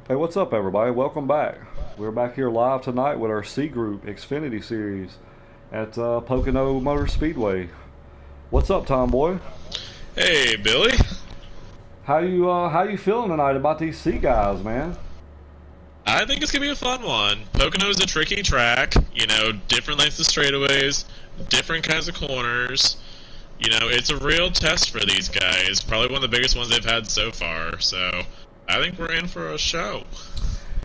Hey, what's up, everybody? Welcome back. We're back here live tonight with our C Group Xfinity Series at Pocono Motor Speedway. What's up, Tomboy? Hey, Billy. How you feeling tonight about these C guys, man? I think it's gonna be a fun one. Pocono is a tricky track. Different lengths of straightaways, different kinds of corners. It's a real test for these guys. Probably one of the biggest ones they've had so far. So, I think we're in for a show.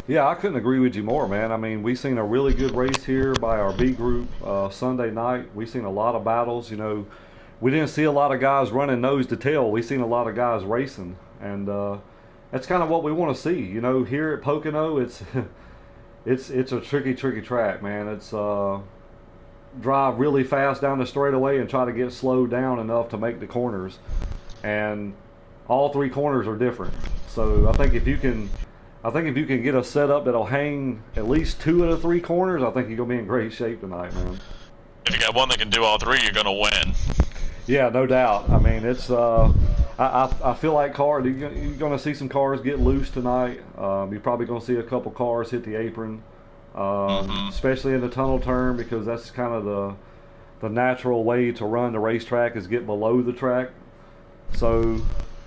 Yeah, I couldn't agree with you more, man. I mean, we seen a really good race here by our B group Sunday night. We seen a lot of battles. We didn't see a lot of guys running nose to tail. We seen a lot of guys racing, and that's kind of what we want to see. Here at Pocono, it's it's a tricky track, man. It's drive really fast down the straightaway and try to get slowed down enough to make the corners, and all three corners are different. So I think if you can get a setup that'll hang at least two of the three corners, I think you're gonna be in great shape tonight, man. If you got one that can do all three, you're gonna win. Yeah, no doubt. I mean, it's I feel like you're going to see some cars get loose tonight. You're probably going to see a couple cars hit the apron, especially in the tunnel turn, because that's kind of the natural way to run the racetrack is get below the track. So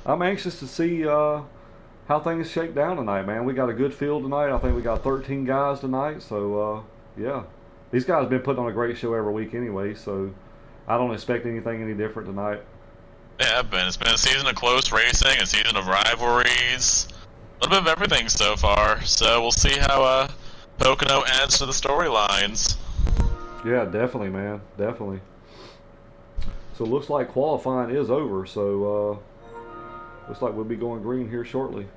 I'm anxious to see how things shake down tonight, man. We got a good field tonight. I think we got 13 guys tonight. So yeah, these guys have been putting on a great show every week anyway. So I don't expect anything any different tonight. Yeah, it's been a season of close racing, a season of rivalries, a little bit of everything so far. So we'll see how Pocono adds to the storylines. Yeah, definitely, man. Definitely. So it looks like qualifying is over. So looks like we'll be going green here shortly.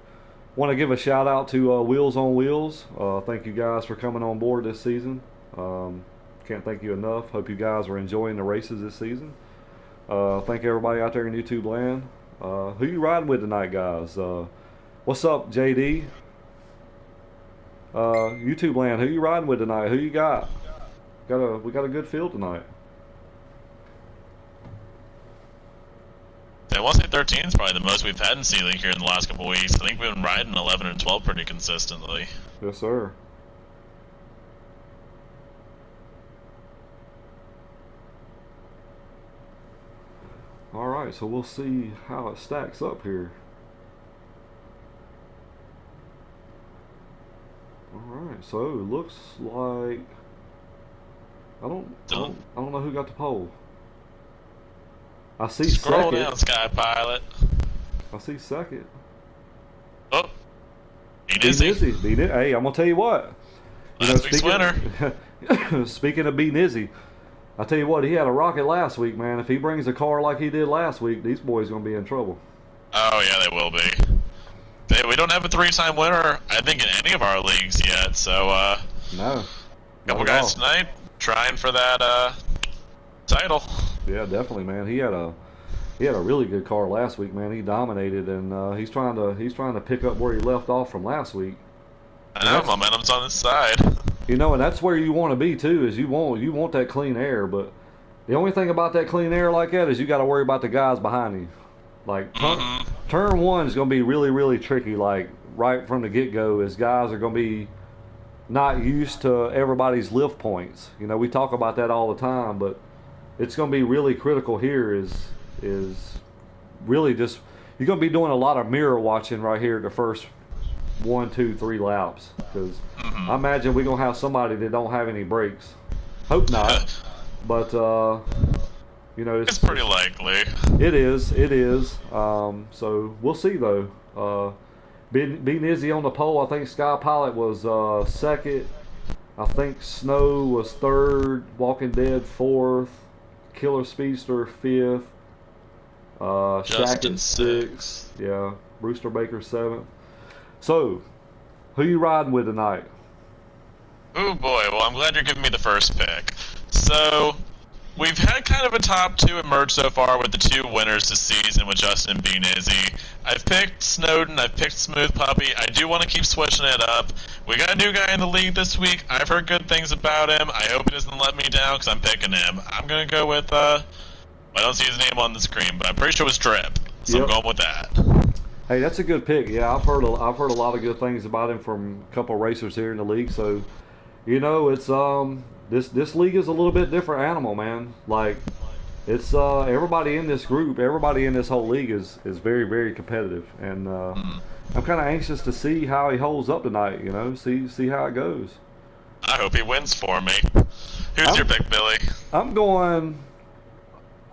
Want to give a shout out to Wheels on Wheels. Thank you guys for coming on board this season. Can't thank you enough. Hope you guys are enjoying the races this season. Thank everybody out there in YouTube land. Who you riding with tonight, guys? What's up, JD? YouTube land, who you riding with tonight? Who you got? We got a good field tonight. I want to say 13 is probably the most we've had in C-League here in the last couple of weeks. I think we've been riding 11 and 12 pretty consistently. Yes, sir. Alright, so we'll see how it stacks up here. Alright, so it looks like I don't know who got the pole. I see Scroll second. down, Sky Pilot. I see second. Oh, Be Nizzy. Hey, I'm gonna tell you what. Last week's winner. Speaking of B Nizzy, I tell you what, he had a rocket last week, man. If he brings a car like he did last week, these boys gonna be in trouble. Oh yeah, they will be. We don't have a three-time winner, I think, in any of our leagues yet. So No. couple guys tonight trying for that title. Yeah, definitely, man. He had a really good car last week, man. He dominated, and he's trying to pick up where he left off from last week. I know, momentum's on his side. And that's where you want to be too. Is you want that clean air, but the only thing about that clean air like that is you got to worry about the guys behind you. Like turn one is going to be really, really tricky. Like right from the get go, is guys are going to be not used to everybody's lift points. We talk about that all the time, but it's going to be really critical here. Is really just you're going to be doing a lot of mirror watching right here at the first 1, 2, 3 laps, because I imagine we're going to have somebody that don't have any brakes. Hope not, but it's pretty likely. It is. So we'll see though. B Nizzy on the pole. I think Sky Pilot was second. I think Snow was third. Walking Dead fourth. Killer Speedster fifth. Justin Shackett sixth. Yeah. Brewster Baker seventh. So, who you riding with tonight? Oh boy, well I'm glad you're giving me the first pick. So, we've had kind of a top two emerge so far with the two winners this season with Justin and B Nizzy. I've picked Snowden, I've picked Smooth Puppy. I do want to keep switching it up. We got a new guy in the league this week. I've heard good things about him. I hope he doesn't let me down because I'm picking him. I'm going to go with, I don't see his name on the screen, but I'm pretty sure it was Drip. So I'm going with that. Hey, that's a good pick. Yeah, I've heard a lot of good things about him from a couple of racers here in the league. So, it's this league is a little bit different animal, man. Like it's everybody in this group, everybody in this whole league is very very competitive, and I'm kind of anxious to see how he holds up tonight. See how it goes. I hope he wins for me. Who's your pick, Billy? I'm going.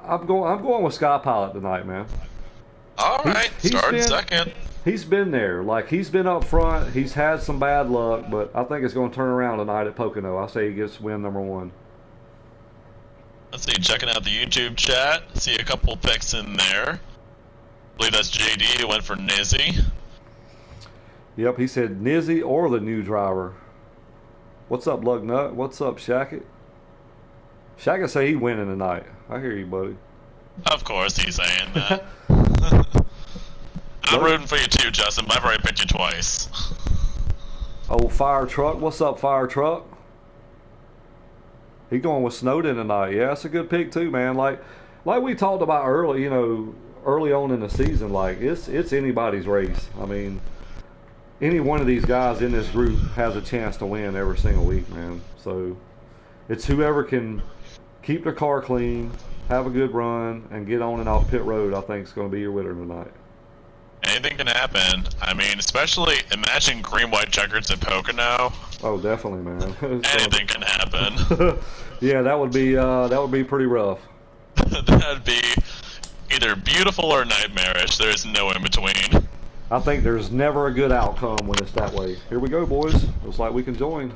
I'm going with Sky Pilot tonight, man. All right, starting second. He's been there. Like, he's been up front. He's had some bad luck, but I think it's going to turn around tonight at Pocono. I say he gets win number 1. Let's see, checking out the YouTube chat. See a couple picks in there. I believe that's JD who went for Nizzy. Yep, he said Nizzy or the new driver. What's up, Lugnut? What's up, Shackett? Shackett say he winning tonight. I hear you, buddy. Of course he's saying that. I'm rooting for you too, Justin, but I've already picked you twice. Oh, Fire Truck. What's up, Fire Truck? He going with Snowden tonight. Yeah, that's a good pick too, man. Like we talked about early, early on in the season, like it's anybody's race. I mean, any one of these guys in this group has a chance to win every single week, man. So it's whoever can keep their car clean, have a good run, and get on and off pit road, I think is going to be your winner tonight. Anything can happen. I mean, especially imagine green-white checkers at Pocono. Oh, definitely, man. Anything can happen. Yeah, that would be pretty rough. That'd be either beautiful or nightmarish. There's no in between. I think there's never a good outcome when it's that way. Here we go, boys. Looks like we can join.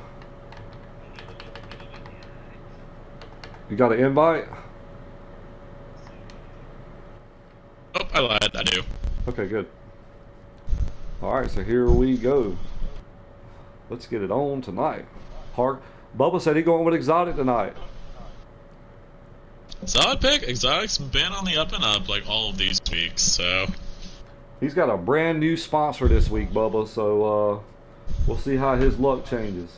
You got an invite? Oh, I lied. I do. Okay, good. Alright, so here we go. Let's get it on tonight. Bubba said he going with Exotic tonight. Solid pick. Exotic's been on the up and up like all of these weeks, so. He's got a brand new sponsor this week, Bubba, so we'll see how his luck changes.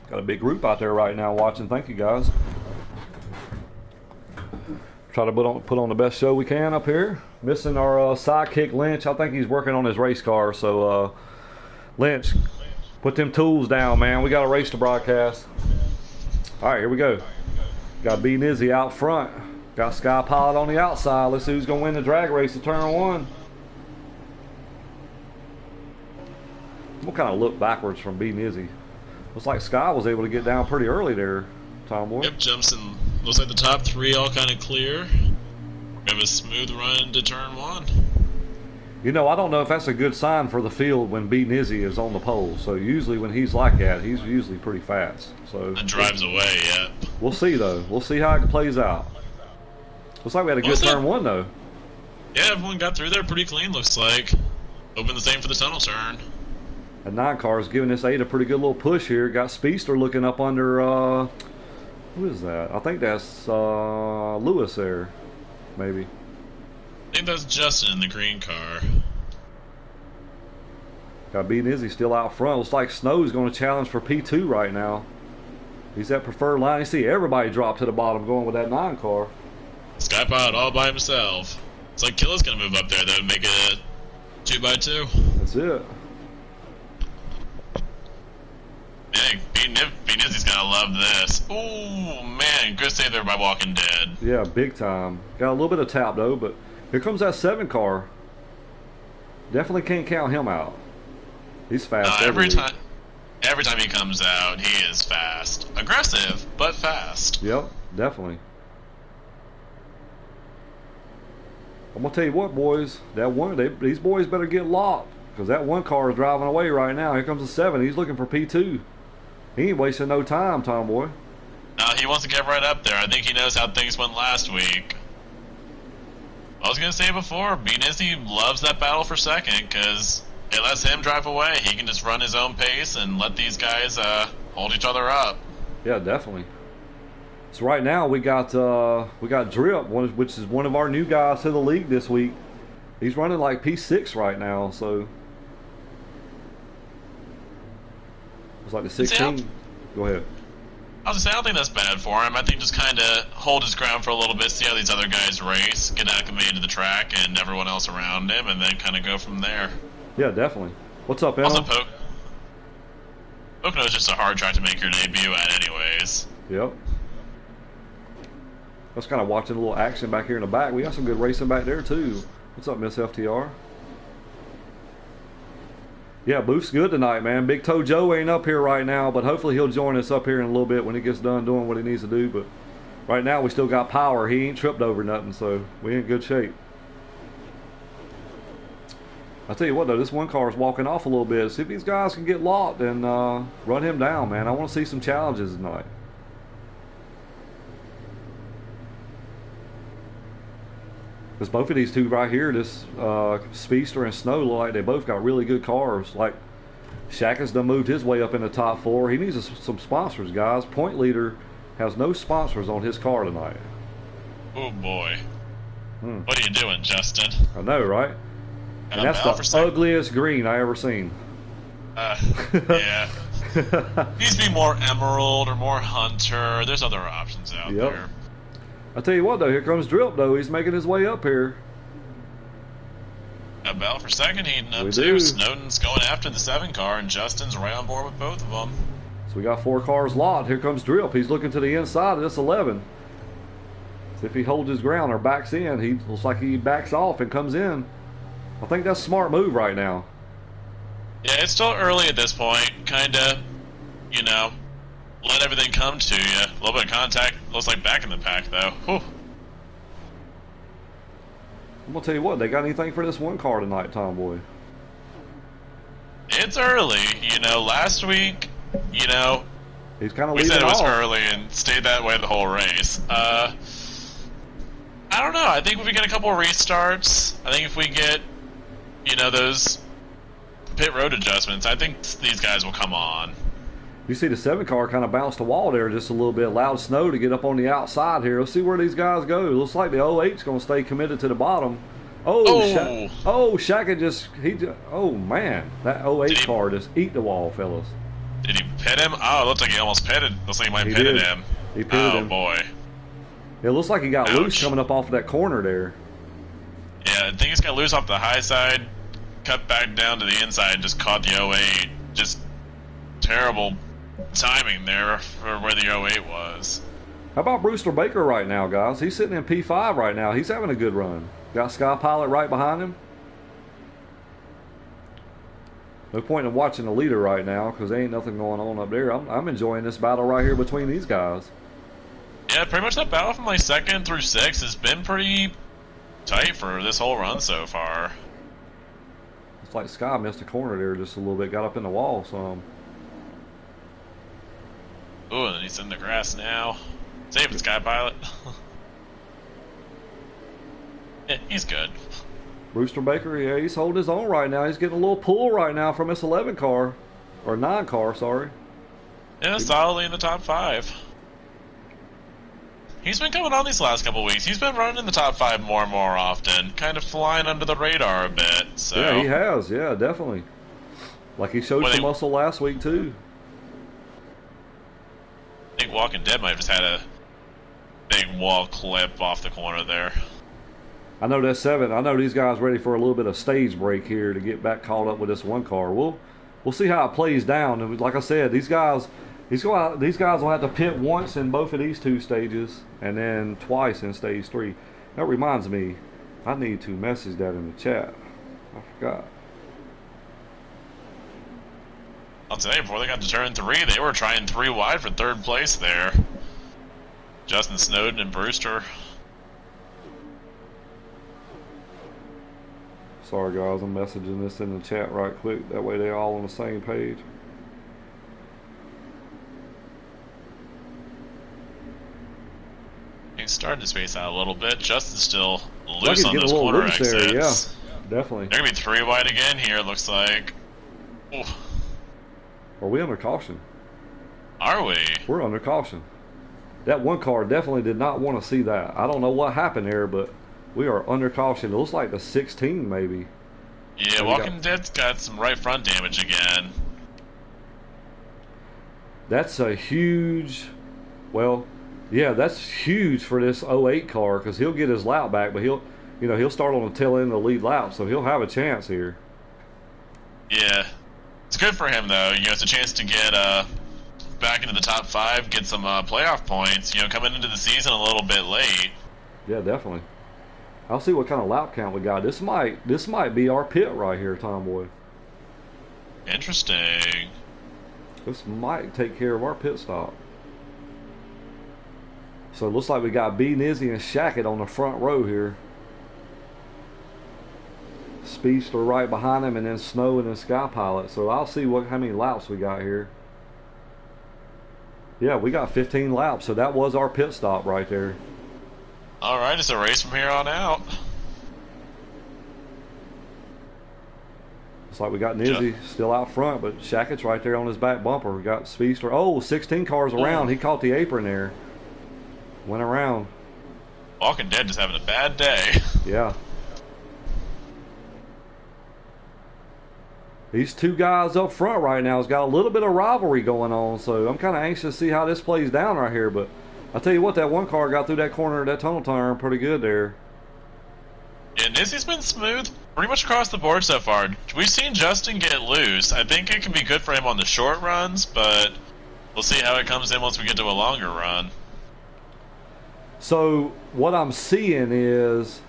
Got a big group out there right now watching. Thank you, guys. Try to put on the best show we can up here. Missing our sidekick Lynch. I think he's working on his race car. So Lynch, put them tools down, man. We got a race to broadcast. All right, here we go. Got B Nizzy out front. Got Sky Pilot on the outside. Let's see who's gonna win the drag race at turn 1. We'll kind of look backwards from B Nizzy. Looks like Sky was able to get down pretty early there, Tom Boy. Yep, jumps in. Looks like the top 3 all kind of clear. We have a smooth run to turn 1. I don't know if that's a good sign for the field when B Nizzy is on the pole. So usually when he's like that, he's usually pretty fast. So it drives away, yeah. We'll see though. We'll see how it plays out. Looks like we had a good turn 1 though. Yeah, everyone got through there pretty clean. Looks like. Hoping the same for the tunnel turn. And 9 car is giving this 8 a pretty good little push here. Got Speedster looking up under. Who is that? I think that's Lewis there, maybe. I think that's Justin in the green car. Got B Nizzy still out front. Looks like Snow's going to challenge for P2 right now. He's at preferred line. You see everybody drop to the bottom going with that 9 car. Skypod all by himself. It's like Killa's going to move up there. That would make it a 2x2. That's it. Man, B Nizzy's going to love this. Ooh, man. Good save there by Walking Dead. Yeah, big time. Got a little bit of tap though, but here comes that 7 car. Definitely can't count him out. He's fast every time he comes out, he is fast. Aggressive, but fast. Yep, definitely. I'm gonna tell you what, boys. These boys better get locked, because that 1 car is driving away right now. Here comes the 7. He's looking for P2. He ain't wasting no time, Tomboy. No, he wants to get right up there. I think he knows how things went last week. I was gonna say before, B Nizzy loves that battle for second, because it lets him drive away. He can just run his own pace and let these guys hold each other up. Yeah, definitely. So right now we got Drip, which is one of our new guys to the league this week. He's running like P6 right now, so it's like the 16. Go ahead. I was gonna say, I don't think that's bad for him. I think just kind of hold his ground for a little bit, see how these other guys race, get acclimated to the track and everyone else around him, and then kind of go from there. Yeah, definitely. What's up, Also, Emma? Pocono is just a hard track to make your debut at anyways. Yep. Just kind of watching a little action back here in the back. We got some good racing back there, too. What's up, Miss FTR? Yeah, Booth's good tonight, man. Big Toe Joe ain't up here right now, but hopefully he'll join us up here in a little bit when he gets done doing what he needs to do. But right now we still got power. He ain't tripped over nothing, so we in good shape. I tell you what, though, this one car is walking off a little bit. See if these guys can get locked and run him down, man. I want to see some challenges tonight. Because both of these two right here, this Speedster and Snow, look like they both got really good cars. Like, Shaq has done moved his way up in the top 4. He needs some sponsors, guys. Point Leader has no sponsors on his car tonight. Oh, boy. What are you doing, Justin? I know, right? And that's the ugliest green I ever seen. Yeah. Needs to be more Emerald or more Hunter. There's other options out there. I tell you what, though, here comes Drip, though. He's making his way up here. A battle for second heating up, too. Snowden's going after the 7 car, and Justin's right on board with both of them. So we got 4 cars locked. Here comes Drip. He's looking to the inside of this 11. See if he holds his ground or backs in. He looks like he backs off and comes in. I think that's a smart move right now. Yeah, it's still early at this point. Kind of, you know, let everything come to you. A little bit of contact. Looks like back in the pack, though. Whew. I'm going to tell you what, they got anything for this one car tonight, Tomboy? It's early. You know, last week, you know, he's kind of we leading said it was off early and stayed that way the whole race. I don't know. I think if we get a couple of restarts, I think if we get, you know, those pit road adjustments, I think these guys will come on. You see the 7 car kind of bounced the wall there just a little bit. Allowed Snow to get up on the outside here. Let's see where these guys go. Looks like the 08's going to stay committed to the bottom. Shaq just, oh man, that 08 car just eat the wall, fellas. Did he pit him? Oh, it looked like he almost pitted. Looks like he might have pitted him. He pitted him. Oh boy. It looks like he got loose coming up off of that corner there. Yeah, I think he's got loose off the high side, cut back down to the inside, and just caught the 08. Just terrible timing there for where the 08 was. How about Brewster Baker right now, guys? He's sitting in P5 right now. He's having a good run. Got Sky Pilot right behind him. No point in watching the leader right now because there ain't nothing going on up there. I'm enjoying this battle right here between these guys. Yeah, pretty much that battle from like 2nd through 6th has been pretty tight for this whole run so far. It's like Sky missed a corner there just a little bit, got up in the wall some. Ooh, and he's in the grass now. Save it, Sky Pilot. Yeah, he's good. Brewster Baker, yeah, he's holding his own right now. He's getting a little pull right now from this 11 car. Or 9 car, sorry. Yeah, solidly in the top 5. He's been coming on these last couple weeks. He's been running in the top 5 more and more often. Kind of flying under the radar a bit. So. Yeah, he has. Yeah, definitely. Like he showed some muscle last week, too. I think Walking Dead might have just had a big wall clip off the corner there. I know that's 7. I know these guys ready for a little bit of stage break here to get back caught up with this one car. We'll see how it plays down. And like I said, these guys will have to pit once in both of these 2 stages and then twice in stage 3. That reminds me, I need to message that in the chat. I forgot. I'll tell you, before they got to turn 3, they were trying 3 wide for 3rd place there. Justin Snowden and Brewster. Sorry guys, I'm messaging this in the chat right quick. That way they're all on the same page. He's starting to space out a little bit. Justin's still loose on those corner exits. There, yeah, definitely. They're going to be 3 wide again here, it looks like. Ooh. Are we under caution? Are we? We're under caution. That one car definitely did not want to see that. I don't know what happened there, but we are under caution. It looks like the 16 maybe. Yeah, Walking Dead's got some right front damage again. That's a huge Well, yeah, that's huge for this '08 car because he'll get his lap back, but he'll start on the tail end of the lead lap, so he'll have a chance here. Yeah, it's good for him though. It's a chance to get back into the top 5, get some playoff points. Coming into the season a little bit late. Yeah, definitely. I'll see what kind of lap count we got. This might be our pit right here, Tomboy. Interesting. This might take care of our pit stop. So it looks like we got B, Nizzy, and Shackett on the front row here. Speedster right behind him, and then Snow and then Sky Pilot. So I'll see how many laps we got here. Yeah, we got 15 laps, so that was our pit stop right there. All right, it's a race from here on out. Looks like we got Nizzy still out front, but Shackett's right there on his back bumper. We got Speedster. Oh, 16 cars around. He caught the apron there. Went around. Walking Dead just having a bad day. Yeah. These two guys up front right now has got a little bit of rivalry going on, so I'm kind of anxious to see how this plays down right here. But I'll tell you what, that one car got through that corner, that tunnel turn pretty good there. Yeah, Nizzy's been smooth pretty much across the board so far. We've seen Justin get loose. I think it can be good for him on the short runs, but we'll see how it comes in once we get to a longer run. So what I'm seeing is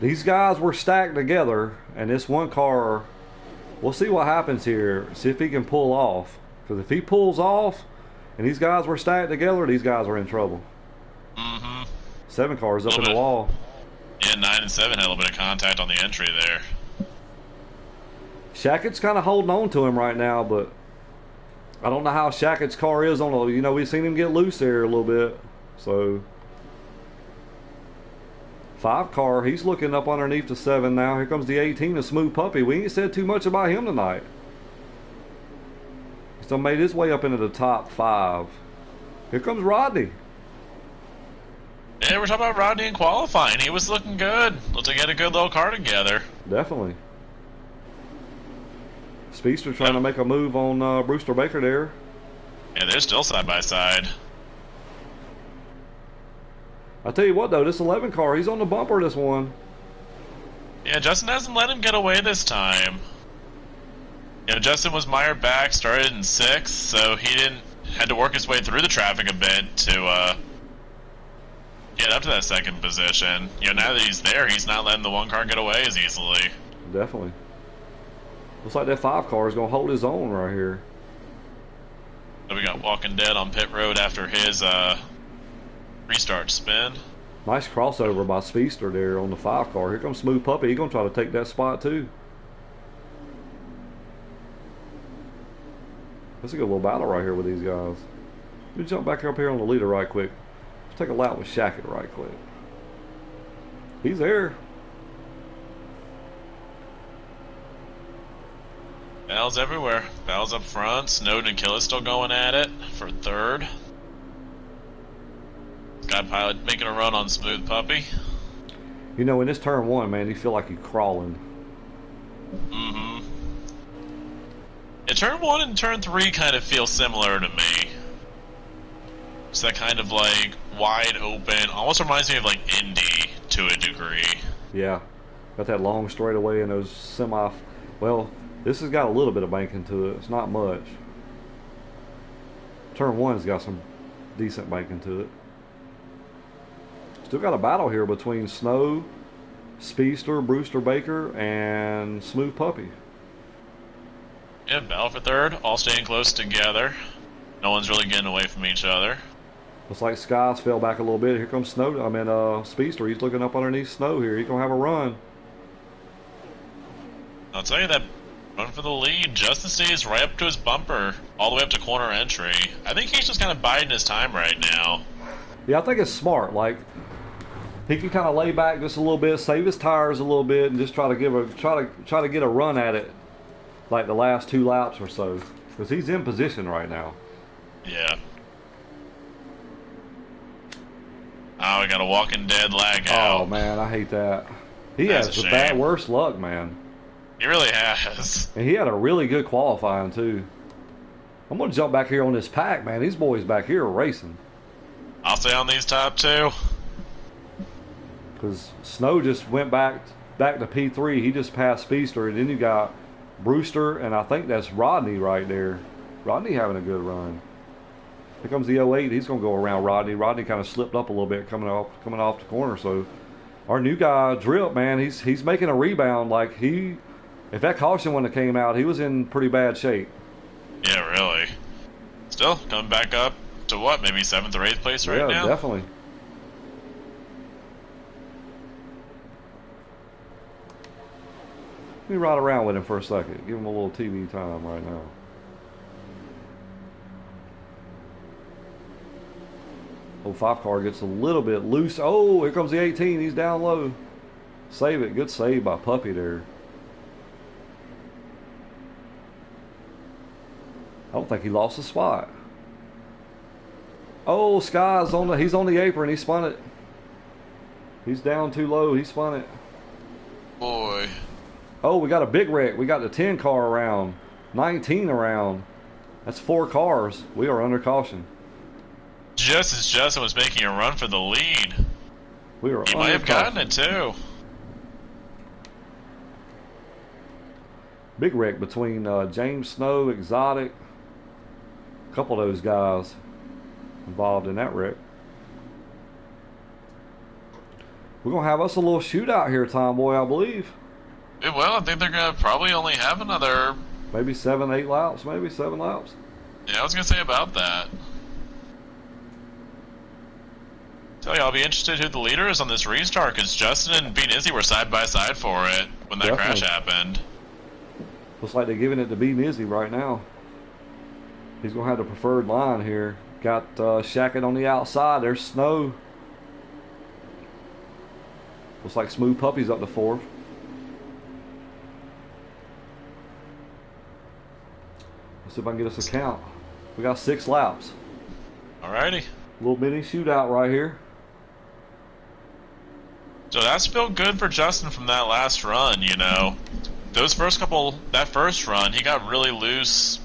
these guys were stacked together, and this one car, we'll see what happens here. See if he can pull off. Because if he pulls off and these guys were stacked together, these guys are in trouble. Mm-hmm. 7 cars up in the wall. Yeah, 9 and 7 had a little bit of contact on the entry there. Shackett's kind of holding on to him right now, but I don't know how Shackett's car is on the, we've seen him get loose there a little bit. So 5 car, he's looking up underneath the 7 now. Here comes the 18, the Smooth Puppy. We ain't said too much about him tonight. He's still made his way up into the top 5. Here comes Rodney. Yeah, we're talking about Rodney in qualifying. He was looking good. Looked like he had a good little car together. Definitely. Speedster trying to make a move on Brewster Baker there. Yeah, they're still side by side. I tell you what though, this 11 car, he's on the bumper this one. Yeah, Justin hasn't let him get away this time. Justin was mired back, started in 6th, so he had to work his way through the traffic a bit to get up to that 2nd position. Now that he's there, he's not letting the one car get away as easily. Definitely. Looks like that 5 car is going to hold his own right here. So we got Walking Dead on pit road after his restart spin. Nice crossover by Speedster there on the 5 car. Here comes Smooth Puppy. He's going to try to take that spot too. That's a good little battle right here with these guys. Let me jump back up here on the leader right quick. Let's take a lap with Shackett right quick. He's there. Battles everywhere. Battles up front. Snowden and Kill is still going at it for 3rd. Sky Pilot making a run on Smooth Puppy. In this turn 1, man, you feel like you're crawling. Mm-hmm. Yeah, turn 1 and turn 3 kind of feel similar to me. It's that kind of like wide open, almost reminds me of like Indy to a degree. Yeah, got that long straightaway and those well, this has got a little bit of banking to it. It's not much. Turn 1's got some decent banking to it. Still got a battle here between Snow, Speedster, Brewster Baker, and Smooth Puppy. Yeah, battle for 3rd, all staying close together. No one's really getting away from each other. Looks like Skies fell back a little bit. Here comes Speedster. He's looking up underneath Snow here. He's going to have a run. I'll tell you that run for the lead. Justin stays right up to his bumper, all the way up to corner entry. I think he's just kind of biding his time right now. Yeah, I think it's smart. Like, he can kind of lay back just a little bit, save his tires a little bit, and just try to get a run at it, like the last 2 laps or so, because he's in position right now. Yeah. Oh, we got a Walking Dead lag out. Oh man, I hate that. He has the worst luck, man. He really has. And he had a really good qualifying too. I'm gonna jump back here on this pack, man. These boys back here are racing. I'll stay on these top two. Because Snow just went back to P3. He just passed Speedster, and then you got Brewster, and I think that's Rodney right there. Rodney having a good run. Here comes the 08. He's going to go around Rodney. Rodney kind of slipped up a little bit coming off the corner. So our new guy, Drip, man, he's making a rebound. Like if that caution wouldn't have came out, he was in pretty bad shape. Yeah, really. Still coming back up to what, maybe 7th or 8th place right now? Yeah, definitely. Let me ride around with him for a second. Give him a little TV time right now. Oh, 5 car gets a little bit loose. Oh, here comes the 18. He's down low. Save it. Good save by Puppy there. I don't think he lost a spot. Oh, Sky's he's on the apron. He spun it. He's down too low. He spun it. Boy. Oh, we got a big wreck. We got the 10 car around. 19 around. That's 4 cars. We are under caution. Just as Justin was making a run for the lead, he might have gotten it too. Big wreck between James Snow, Exotic, a couple of those guys involved in that wreck. We're going to have us a little shootout here, Tomboy, I believe. It will. I think they're going to probably only have another... Maybe 7 laps, maybe 7 laps. Yeah, I was going to say about that. Tell you, I'll be interested who the leader is on this restart, because Justin and B Nizzy were side by side for it when that crash happened. Looks like they're giving it to B Nizzy right now. He's going to have the preferred line here. Got Shackett on the outside. There's Snow. Looks like Smooth Puppy's up to 4th. Let's see if I can get us a count. We got 6 laps. Alrighty. Little mini shootout right here. So that's still good for Justin from that last run, you know. That first run, he got really loose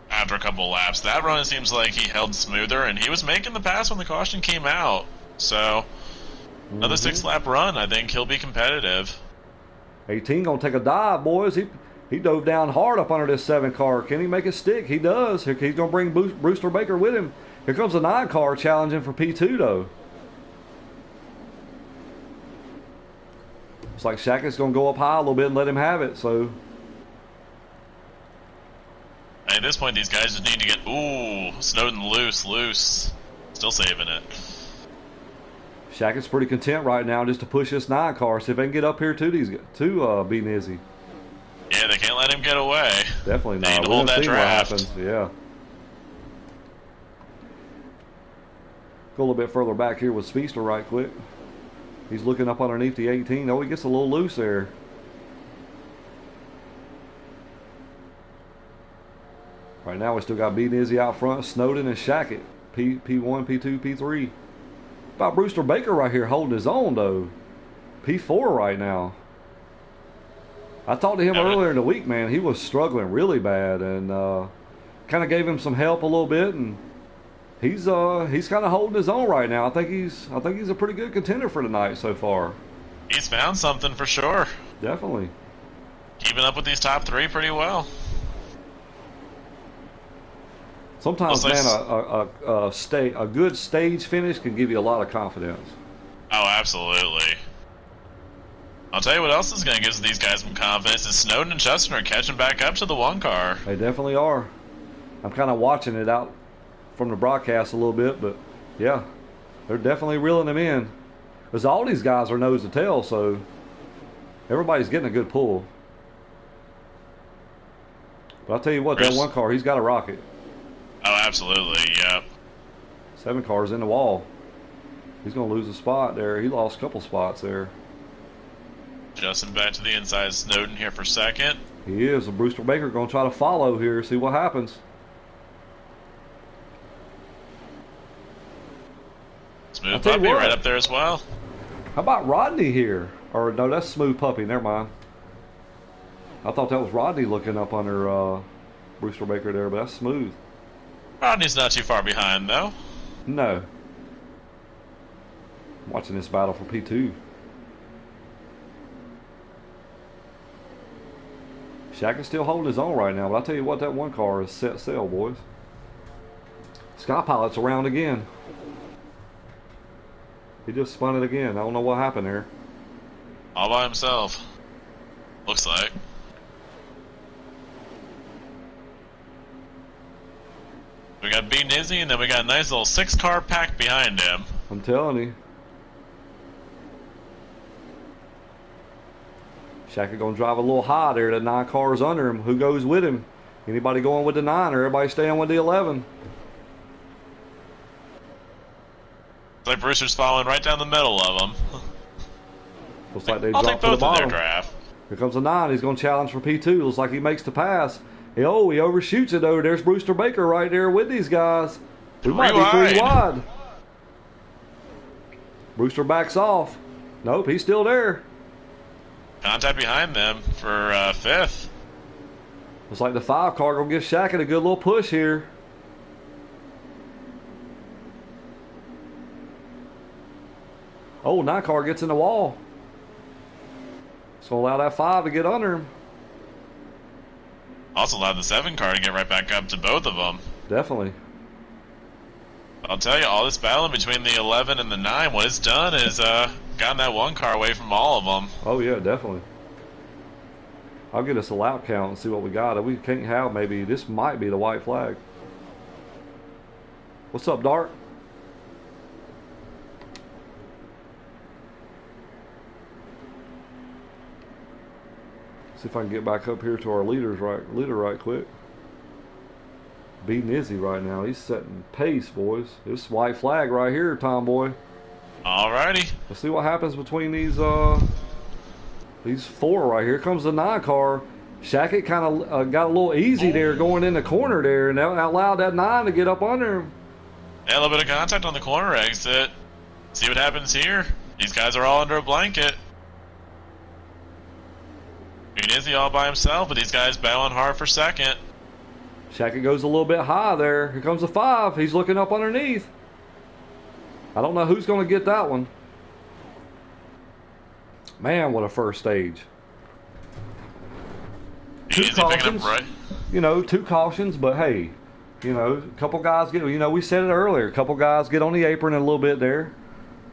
after a couple laps. That run, it seems like he held smoother, and he was making the pass when the caution came out. So, another 6-lap run, I think he'll be competitive. 18 gonna take a dive, boys. He dove down hard up under this 7 car. Can he make it stick? He does. He's gonna bring Brewster Baker with him. Here comes the 9 car challenging for P2 though. Looks like Shackett's going to go up high a little bit and let him have it, so. At this point, these guys just need to get... Ooh, Snowden loose. Still saving it. Shackett's pretty content right now just to push this 9 car, see if they can get up here to B Nizzy. Yeah, they can't let him get away. Definitely not. They need to hold that draft. What happens. Yeah. Go a little bit further back here with Speedster right quick. He's looking up underneath the 18. Oh, he gets a little loose there. Right now we still got B Nizzy out front, Snowden and Shackett. P1, P2, P3. About Brewster Baker right here holding his own though. P4 right now. I talked to him earlier in the week, man. He was struggling really bad, and kind of gave him some help a little bit, and he's kind of holding his own right now. I think he's a pretty good contender for tonight so far. He's found something for sure. Definitely. Keeping up with these top 3 pretty well. Sometimes, man, a good stage finish can give you a lot of confidence. Oh, absolutely. I'll tell you what else is going to give these guys some confidence is Snowden and Justin are catching back up to the 1 car. They definitely are. I'm kind of watching it out from the broadcast a little bit, but yeah, they're definitely reeling them in. Because all these guys are nose to tail, so everybody's getting a good pull. But I'll tell you what, that 1 car, he's got a rocket. Oh, absolutely, yep. 7 cars in the wall. He's going to lose a spot there. He lost a couple spots there. Justin back to the inside. Snowden here for 2nd. He is. Brewster Baker going to try to follow here, see what happens. Smooth Puppy right up there as well. How about Rodney here? Or no, that's Smooth Puppy. Never mind. I thought that was Rodney looking up under Brewster Baker there, but that's Smooth. Rodney's not too far behind, though. No. I'm watching this battle for P2. Shaq is still holding his own right now, but I'll tell you what, that one car is set sail, boys. Sky Pilot's around again. He just spun it again. I don't know what happened there. All by himself. Looks like. We got B Nizzy, and then we got a nice little 6-car pack behind him. I'm telling you. Shaq gonna drive a little high there. That 9 cars under him. Who goes with him? Anybody going with the 9 or everybody staying with the 11? It's like Brewster's following right down the middle of them. Looks like they I'll dropped take to the both of bottom. their draft. Here comes the 9. He's gonna challenge for P2. Looks like he makes the pass. Oh, he overshoots it though. There's Brewster Baker right there with these guys. We might be 3 wide. Brewster backs off. Nope, he's still there. Contact behind them for 5th. Looks like the 5 car gonna give Shaq a good little push here. Oh, 9 car gets in the wall. It's gonna allow that 5 to get under him. Also allowed the 7 car to get right back up to both of them. Definitely. I'll tell you, all this battling between the 11 and the 9, what it's done is gotten that 1 car away from all of them. Oh yeah, definitely. I'll get us a lap count and see what we got. We can't have maybe, this might be the white flag. What's up, Dart? See if I can get back up here to our leader right quick. Beating Izzy right now. He's setting pace, boys. This white flag right here, Tomboy. Alrighty. Let's see what happens between these 4 right here. Comes the 9 car. Shackett kind of got a little easy there going in the corner there, and that allowed that 9 to get up under him. Yeah, a little bit of contact on the corner exit. See what happens here. These guys are all under a blanket. Izzy all by himself, but these guys battling hard for 2nd. Shackett goes a little bit high there. Here comes the 5. He's looking up underneath. I don't know who's going to get that one. Man, what a first stage. 2 cautions. Right. You know, 2 cautions, but hey, you know, a couple guys get, you know, we said it earlier, a couple guys get on the apron a little bit there,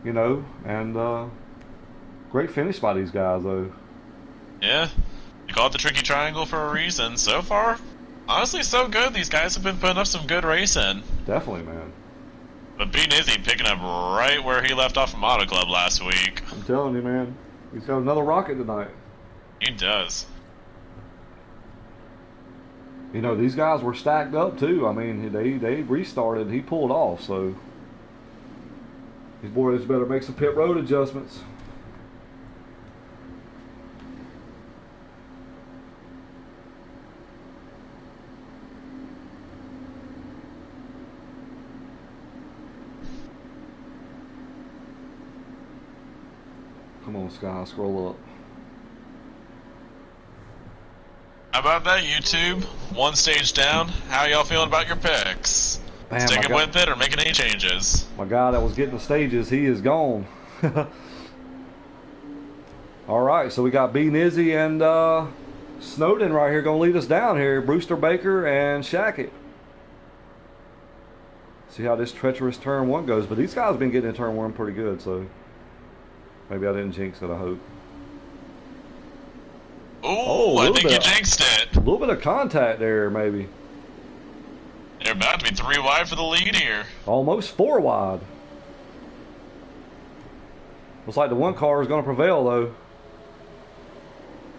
you know, and great finish by these guys, though. Yeah. You call it the tricky triangle for a reason. So far, honestly, so good. These guys have been putting up some good racing. Definitely, man. But B Nizzy picking up right where he left off from Auto Club last week. I'm telling you, man. He's got another rocket tonight. He does. You know, these guys were stacked up, too. I mean, they restarted. He pulled off, so these boys better make some pit road adjustments. Come on, Sky, scroll up. How about that, YouTube? 1 stage down. How y'all feeling about your picks? Man, Sticking with it or making any changes? My guy that was getting the stages, he is gone. All right, so we got B Nizzy and Snowden right here going to lead us down here. Brewster Baker and Shackett. See how this treacherous turn 1 goes. But these guys have been getting in turn 1 pretty good, so maybe I didn't jinx it, I hope. Ooh, I think you jinxed it. A little bit of contact there, maybe. They're about to be 3 wide for the lead here. Almost 4 wide. Looks like the 1 car is going to prevail, though.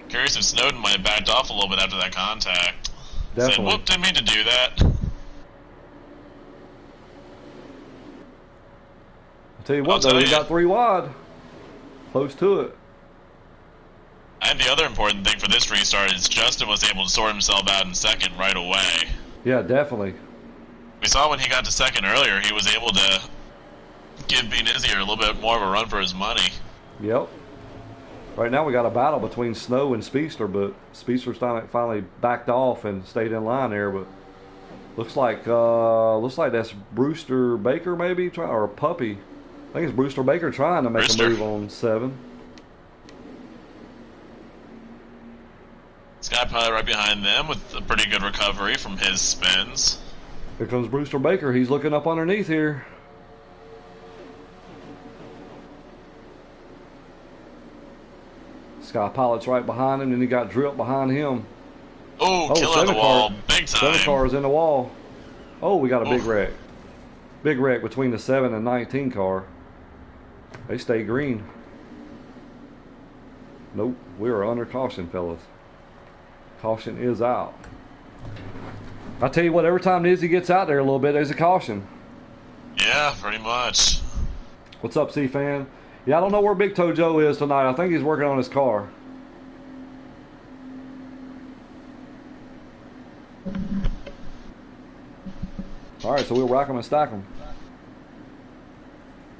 Curious if Snowden might have backed off a little bit after that contact. Definitely. Said, whoop, didn't mean to do that. I'll tell you what, though, we got 3 wide. Close to it. I think the other important thing for this restart is Justin was able to sort himself out in 2nd right away. Yeah, definitely. We saw when he got to 2nd earlier, he was able to give B Nizzy a little bit more of a run for his money. Yep. Right now we got a battle between Snow and Speedster, but Speedster's finally backed off and stayed in line there. But Looks like that's Brewster Baker maybe or Puppy. I think it's Brewster Baker trying to make Brewster. a move on 7. Sky Pilot right behind them with a pretty good recovery from his spins. Here comes Brewster Baker. He's looking up underneath here. Sky Pilot's right behind him, and he got Drip behind him. Oh, killer the wall, big time. 7 cars in the wall. Oh, we got a big wreck. Big wreck between the 7 and 19 car. They stay green. Nope, we are under caution, fellas. Caution is out. I tell you what, every time Izzy gets out there a little bit, there's a caution. Yeah, pretty much. What's up, C-Fan? Yeah, I don't know where Big Toe Joe is tonight. I think he's working on his car. All right, so we'll rack them and stack them.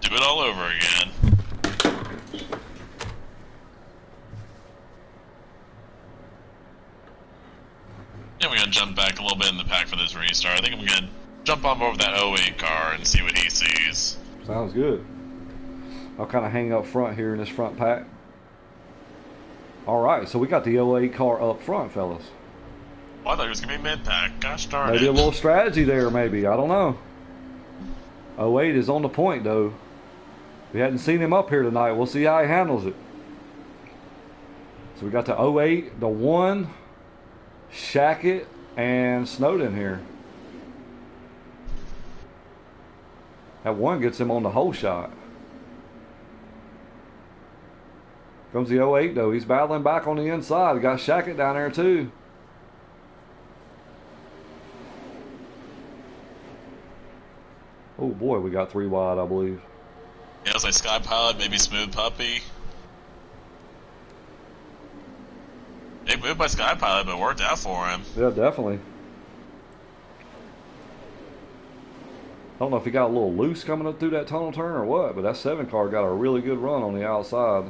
Do it all over again. Yeah, we're gonna jump back a little bit in the pack for this restart. I think I'm gonna jump on over that 08 car and see what he sees. Sounds good. I'll kind of hang up front here in this front pack. All right, so we got the 08 car up front, fellas. Oh, I thought it was gonna be mid-pack. Gosh darn it. Maybe a little strategy there, maybe. I don't know. 08 is on the point, though. We hadn't seen him up here tonight. We'll see how he handles it. So we got the 08, the 1, Shackett, and Snowden here. That 1 gets him on the whole shot. Comes the 08, though. He's battling back on the inside. Got Shackett down there, too. Oh, boy, we got 3 wide, I believe. Yeah, it's like Sky Pilot, maybe Smooth Puppy. Big move by Sky Pilot, but worked out for him. Yeah, definitely. I don't know if he got a little loose coming up through that tunnel turn or what, but that 7 car got a really good run on the outside.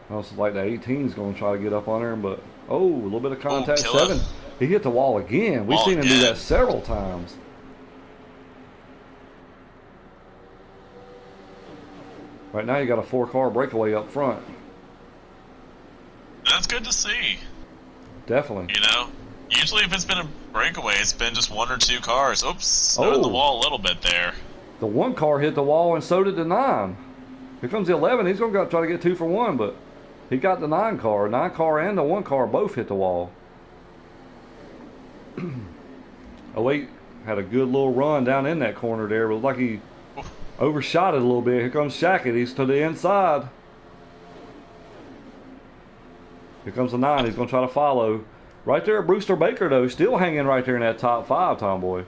Also, like the 18's going to try to get up on there, but oh, a little bit of contact. 7. He hit the wall again. We've seen him do that several times. Right now, you got a 4-car breakaway up front. That's good to see. Definitely. You know, usually if it's been a breakaway, it's been just 1 or 2 cars. Oops, started the wall a little bit there. The 1 car hit the wall, and so did the 9. Here comes the 11. He's going to try to get 2 for 1, but he got the 9 car. 9 car and the 1 car both hit the wall. 08 had a good little run down in that corner there. It was like he overshot it a little bit. Here comes Shackett. He's to the inside. Here comes the 9. He's going to try to follow. Right there, Brewster Baker, though, still hanging right there in that top 5, Tomboy.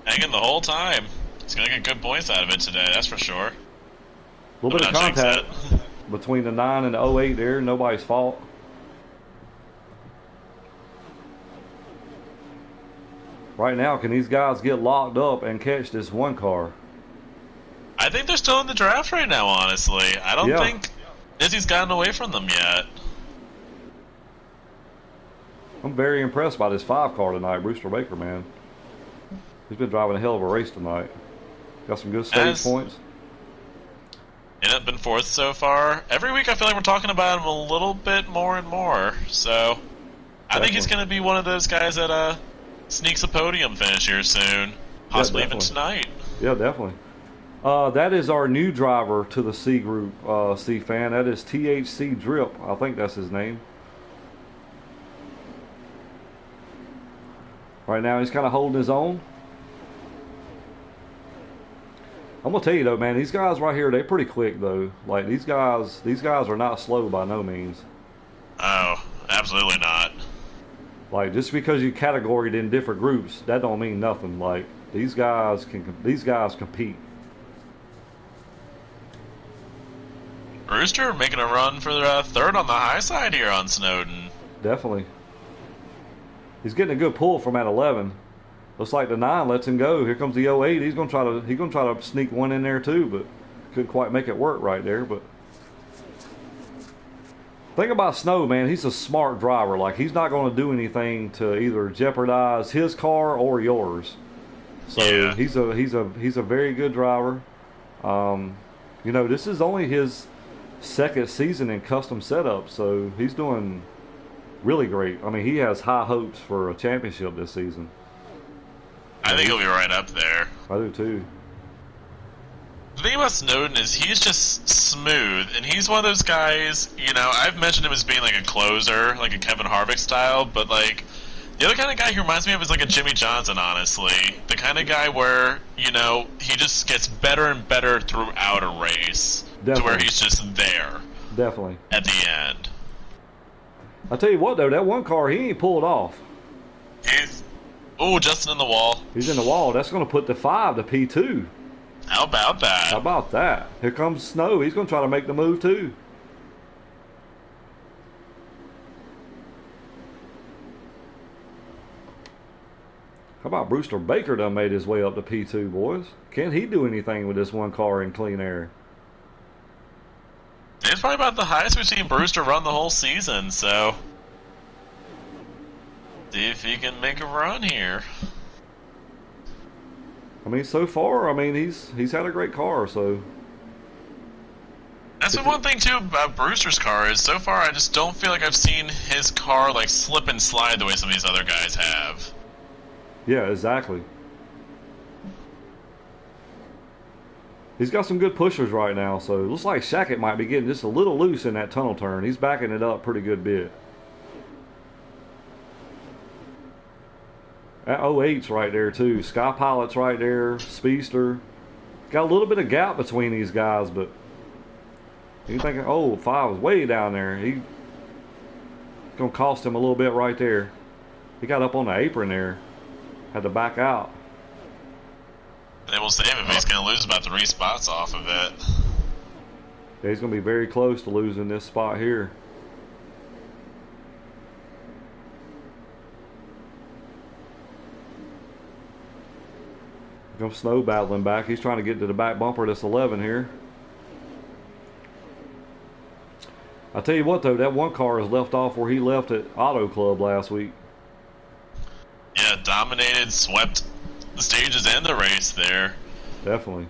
Hanging the whole time. He's going to get good points out of it today, that's for sure. A little bit of contact between the 9 and the 08 there. Nobody's fault. Right now, can these guys get locked up and catch this 1 car? I think they're still in the draft right now, honestly. I don't think Izzy's gotten away from them yet. I'm very impressed by this 5 car tonight, Brewster Baker, man. He's been driving a hell of a race tonight. Got some good stage points. Yeah, been 4th so far. Every week I feel like we're talking about him a little bit more and more. So, I think he's going to be one of those guys that sneaks a podium finish here soon. Possibly even tonight. Yeah, definitely. That is our new driver to the C group, C-Fan. That is THC Drip. I think that's his name. Right now he's kind of holding his own. I'm gonna tell you though, man, these guys right here, they're pretty quick though. Like these guys are not slow by no means. Oh, absolutely not. Like just because you categoried in different groups, that don't mean nothing. Like these guys compete. Brewster making a run for 3rd on the high side here on Snowden. Definitely. He's getting a good pull from that 11. Looks like the 9 lets him go. Here comes the 08. He's gonna try to sneak 1 in there too, but couldn't quite make it work right there. But Thing about Snow, man, he's a smart driver. Like, he's not going to do anything to either jeopardize his car or yours. So Yeah. he's a very good driver. You know, this is only his second season in custom setup, so he's doing really great. I mean, he has high hopes for a championship this season. I think he'll be right up there. I do too. The thing about Snowden is he's just smooth, and he's one of those guys, you know, I've mentioned him as being like a closer, like a Kevin Harvick style, but like, the other kind of guy he reminds me of is like a Jimmy Johnson, honestly. The kind of guy where, you know, he just gets better and better throughout a race. Definitely. To where he's just there. Definitely. At the end. I tell you what, though, that one car, he ain't pulled off. Oh, Justin in the wall. He's in the wall. That's going to put the 5 to P2. How about that? How about that? Here comes Snow. He's going to try to make the move, too. How about Brewster Baker done made his way up to P2, boys? Can he do anything with this one car in clean air? It's probably about the highest we've seen Brewster run the whole season, so see if he can make a run here. I mean, so far, I mean, he's had a great car, so. That's the one thing too about Brewster's car is so far I just don't feel like I've seen his car like slip and slide the way some of these other guys have. Yeah, exactly. He's got some good pushers right now, so it looks like Shackett might be getting just a little loose in that tunnel turn. He's backing it up pretty good bit. That 08's right there too. Sky Pilot's right there. Speedster. Got a little bit of gap between these guys, but you thinking, oh, 5 was way down there. He gonna cost him a little bit right there. He got up on the apron there. Had to back out. They will save him. He's going to lose about 3 spots off of it. Yeah, he's going to be very close to losing this spot here. Here comes Snow battling back. He's trying to get to the back bumper of this 11 here. I tell you what, though, that one car is left off where he left at Auto Club last week. Yeah, dominated, swept the stages and the race there. Definitely.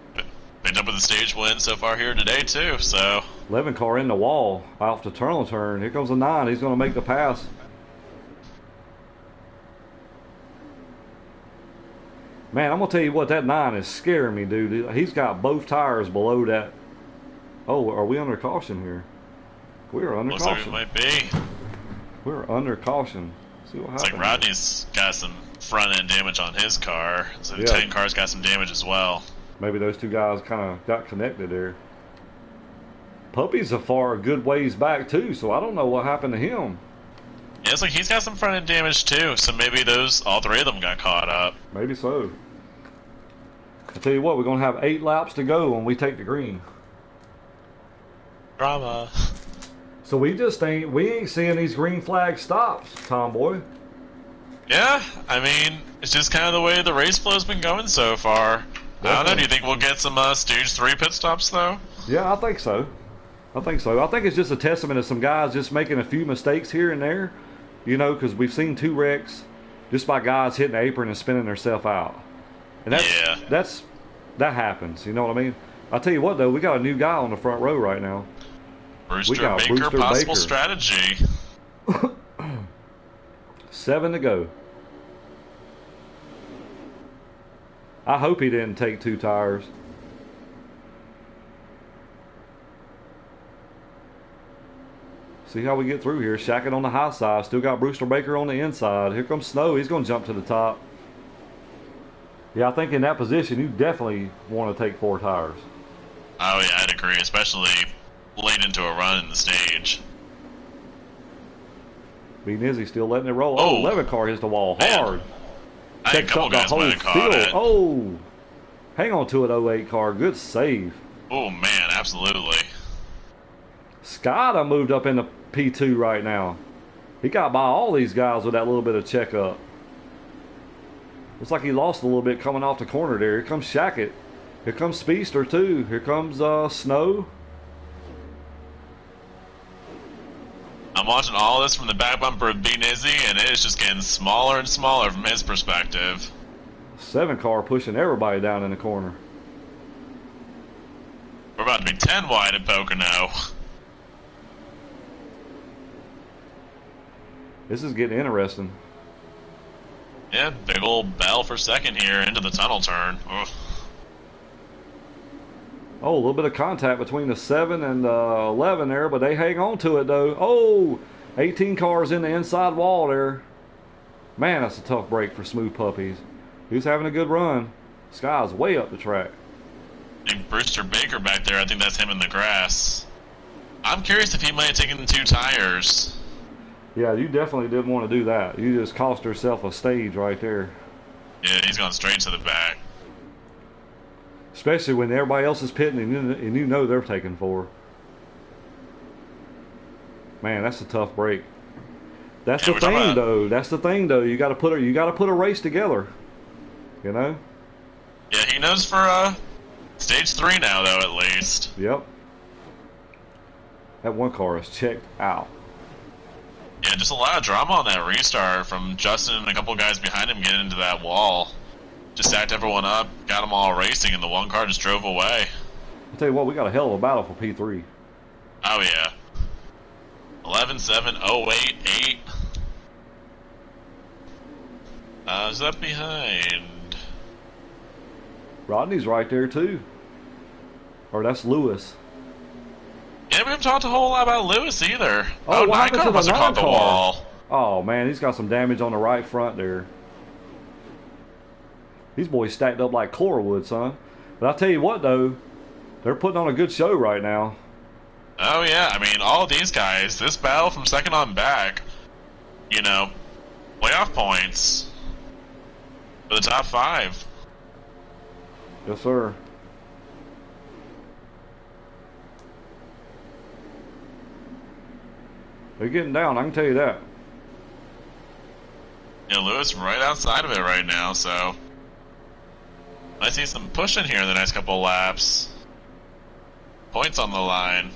Picked up with a stage win so far here today too, so 11 car in the wall off the tunnel turn. Here comes a 9. He's going to make the pass. Man, I'm going to tell you what, that 9 is scaring me, dude. He's got both tires below that. Oh, are we under caution here? We're under looks caution. like it might be. We're under caution. See what happens. It's like Rodney's got some front end damage on his car, so the Yeah. 10 car's got some damage as well. Maybe those two guys kind of got connected there. Puppy's a far good ways back too, so I don't know what happened to him. Yeah, it's like he's got some front end damage too, so maybe all 3 of them got caught up. Maybe so. I tell you what, we're gonna have 8 laps to go when we take the green. Drama. So we ain't seeing these green flag stops, Tomboy. Yeah, I mean, it's just kind of the way the race flow's been going so far. I don't know, do you think we'll get some stage 3 pit stops though? Yeah, I think so. I think it's just a testament of some guys just making a few mistakes here and there, you know, because we've seen 2 wrecks just by guys hitting the apron and spinning themselves out. And that happens, you know what I mean? I'll tell you what though, we got a new guy on the front row right now. Brewster Baker, possible strategy. 7 to go. I hope he didn't take 2 tires. See how we get through here. Shackett on the high side. Still got Brewster Baker on the inside. Here comes Snow. He's going to jump to the top. Yeah, I think in that position, you definitely want to take 4 tires. Oh yeah, I'd agree, especially late into a run in the stage. Being Izzy still letting it roll. Oh. 11 car hits the wall Man. hard. I think a couple guys might have caught field. it. Oh, hang on to it, 08 car. Good save. Oh man, absolutely. Scott moved up into P2 right now. He got by all these guys with that little bit of checkup. Looks like he lost a little bit coming off the corner there. Here comes Shackett. Here comes Speedster too. Here comes Snow. I'm watching all this from the back bumper of B Nizzy, and it is just getting smaller and smaller from his perspective. 7 car pushing everybody down in the corner. We're about to be 10 wide at Pocono. This is getting interesting. Yeah, big old bell for second here into the tunnel turn. Ugh. Oh, a little bit of contact between the 7 and 11 there, but they hang on to it though. Oh, 18 cars in the inside wall there. Man, that's a tough break for Smooth Puppies. He's having a good run. Sky's way up the track. Big Brewster Baker back there, I think that's him in the grass. I'm curious if he might have taken the 2 tires. Yeah, you definitely didn't want to do that. You just cost yourself a stage right there. Yeah, he's going straight to the back. Especially when everybody else is pitting and you know they're taking 4. Man, that's a tough break. That's the thing though. That's the thing though. You got to put a race together. You know? Yeah, he knows for stage 3 now though, at least. Yep. That one car is checked out. Yeah, just a lot of drama on that restart from Justin and a couple of guys behind him getting into that wall. Just stacked everyone up, got them all racing, and the one car just drove away. I'll tell you what, we got a hell of a battle for P3. Oh, yeah. 11-7, 08-8. Is that behind? Rodney's right there, too. Or that's Lewis. Yeah, we haven't talked a whole lot about Lewis either. Oh, what happened to the must have caught the wall. Oh, man, he's got some damage on the right front there. These boys stacked up like Chlorwood, son. But I'll tell you what, though. They're putting on a good show right now. Oh, yeah. I mean, all of these guys, this battle from second on back, you know, playoff points for the top 5. Yes, sir. They're getting down, I can tell you that. Yeah, Lewis right outside of it right now, so I see some pushing here in the next couple of laps. Points on the line.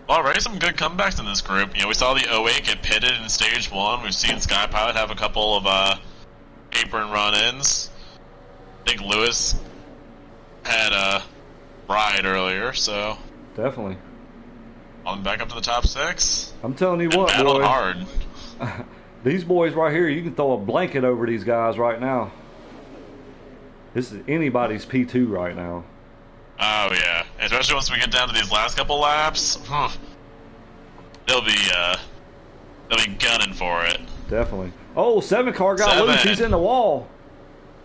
Well, already some good comebacks in this group. You know, we saw the 08 get pitted in stage 1. We've seen Sky Pilot have a couple of apron run-ins. I think Lewis had a ride earlier, so Definitely. on back up to the top 6. I'm telling you what, Battled boy. hard. These boys right here, you can throw a blanket over these guys right now. This is anybody's P2 right now. Oh yeah, especially once we get down to these last couple laps, they'll be gunning for it. Definitely. Oh, 7 car got 7. loose. He's in the wall.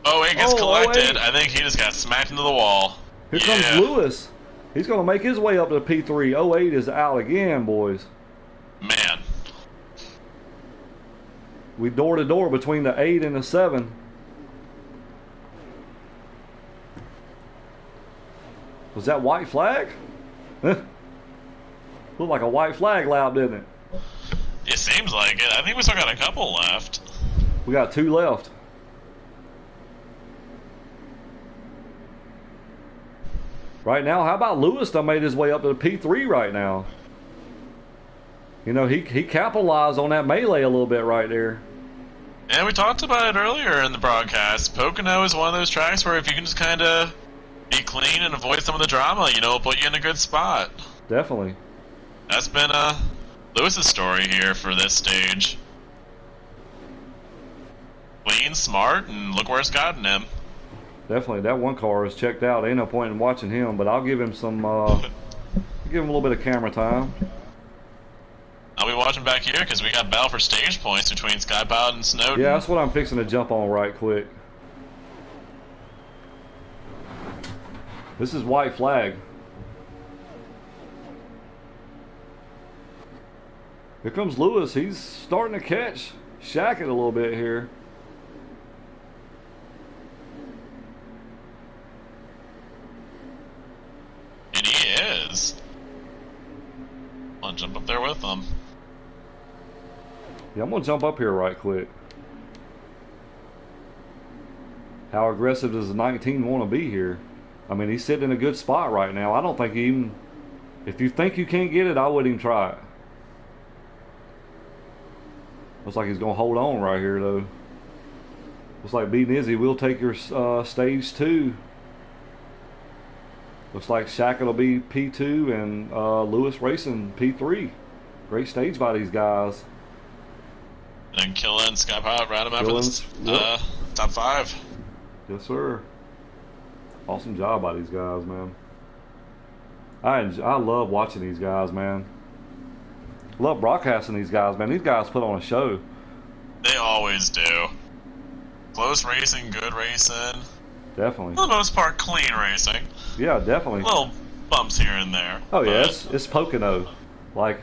Oh, it gets Oh, collected. 08. I think he just got smacked into the wall. Here comes Lewis. He's going to make his way up to the P3. 08 is out again, boys. Man. We door to door between the 8 and the 7. Was that white flag? Looked like a white flag lap, didn't it? It seems like it. I think we still got a couple left. We got 2 left. Right now, how about Lewis that made his way up to the P3 right now? You know, he capitalized on that melee a little bit right there. And we talked about it earlier in the broadcast. Pocono is one of those tracks where if you can just kind of be clean and avoid some of the drama, you know, it'll put you in a good spot. Definitely. That's been Lewis's story here for this stage. Clean, smart, and look where it's gotten him. Definitely, that one car is checked out. Ain't no point in watching him, but I'll give him some, give him a little bit of camera time. I'll be watching back here because we got battle for stage points between Skypilot and Snowden. Yeah, that's what I'm fixing to jump on right quick. This is white flag. Here comes Lewis. He's starting to catch Shack it a little bit here. And he is. I'll jump up there with him. Yeah, I'm going to jump up here right quick. How aggressive does the 19 want to be here? I mean, he's sitting in a good spot right now. I don't think he even, if you think you can't get it, I wouldn't even try it. Looks like he's going to hold on right here, though. Looks like B. Nizzy will take your stage 2. Looks like Shackett will be P2 and Lewis Racing P3. Great stage by these guys. And Killen, Sky Pilot, round him out for this Yep. top 5. Yes, sir. Awesome job by these guys, man. I love watching these guys, man. Love broadcasting these guys, man. These guys put on a show. They always do. Close racing, good racing. Definitely. For the most part, clean racing. Yeah, definitely. Little bumps here and there. Oh yeah, it's Pocono. Like,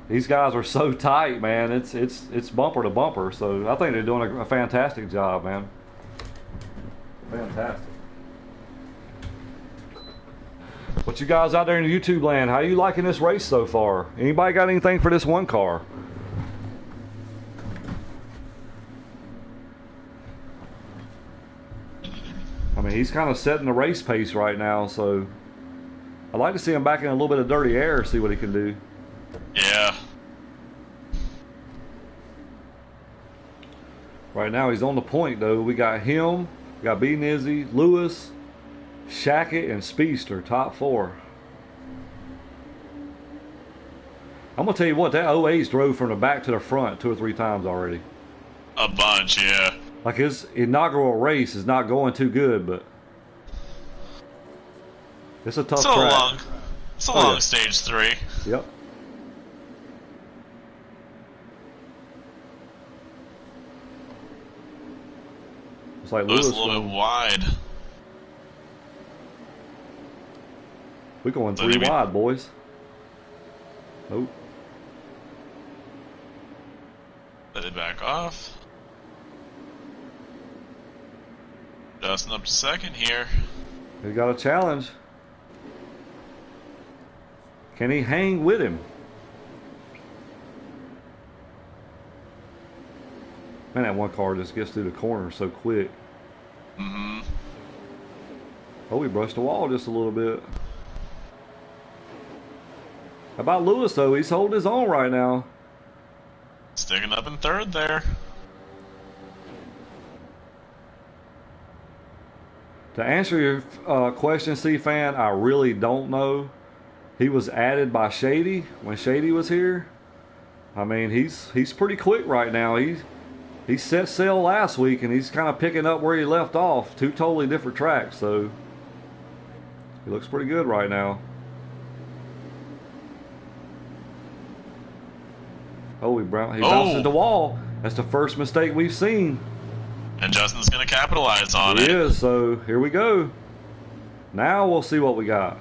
these guys are so tight, man. It's bumper to bumper. So I think they're doing a fantastic job, man. Fantastic. What you guys out there in the YouTube land, how you liking this race so far? Anybody got anything for this one car? I mean, he's kind of setting the race pace right now, so I'd like to see him back in a little bit of dirty air, see what he can do. Yeah. Right now he's on the point, though. We got him, we got B. Nizzy, Lewis, Shackett, and Speedster, top 4. I'm going to tell you what, that 08's drove from the back to the front 2 or 3 times already. A bunch, yeah. Like, his inaugural race is not going too good, but it's a tough track. It's a long stage 3. Yep. It's like Lewis Lewis a little bit wide. We're going 3 wide, boys. Nope. Let it back off. Justin up to second here. He's got a challenge. Can he hang with him? Man, that one car just gets through the corner so quick. Mm-hmm. Oh, he brushed the wall just a little bit. How about Lewis, though? He's holding his own right now. Sticking up in third there. To answer your question, C-Fan, I really don't know. He was added by Shady when Shady was here. I mean, he's pretty quick right now. He set sail last week, and he's kind of picking up where he left off. 2 totally different tracks, so he looks pretty good right now. Oh, he bounces the wall. That's the first mistake we've seen. And Justin's going to capitalize on it. He is, so here we go. Now we'll see what we got.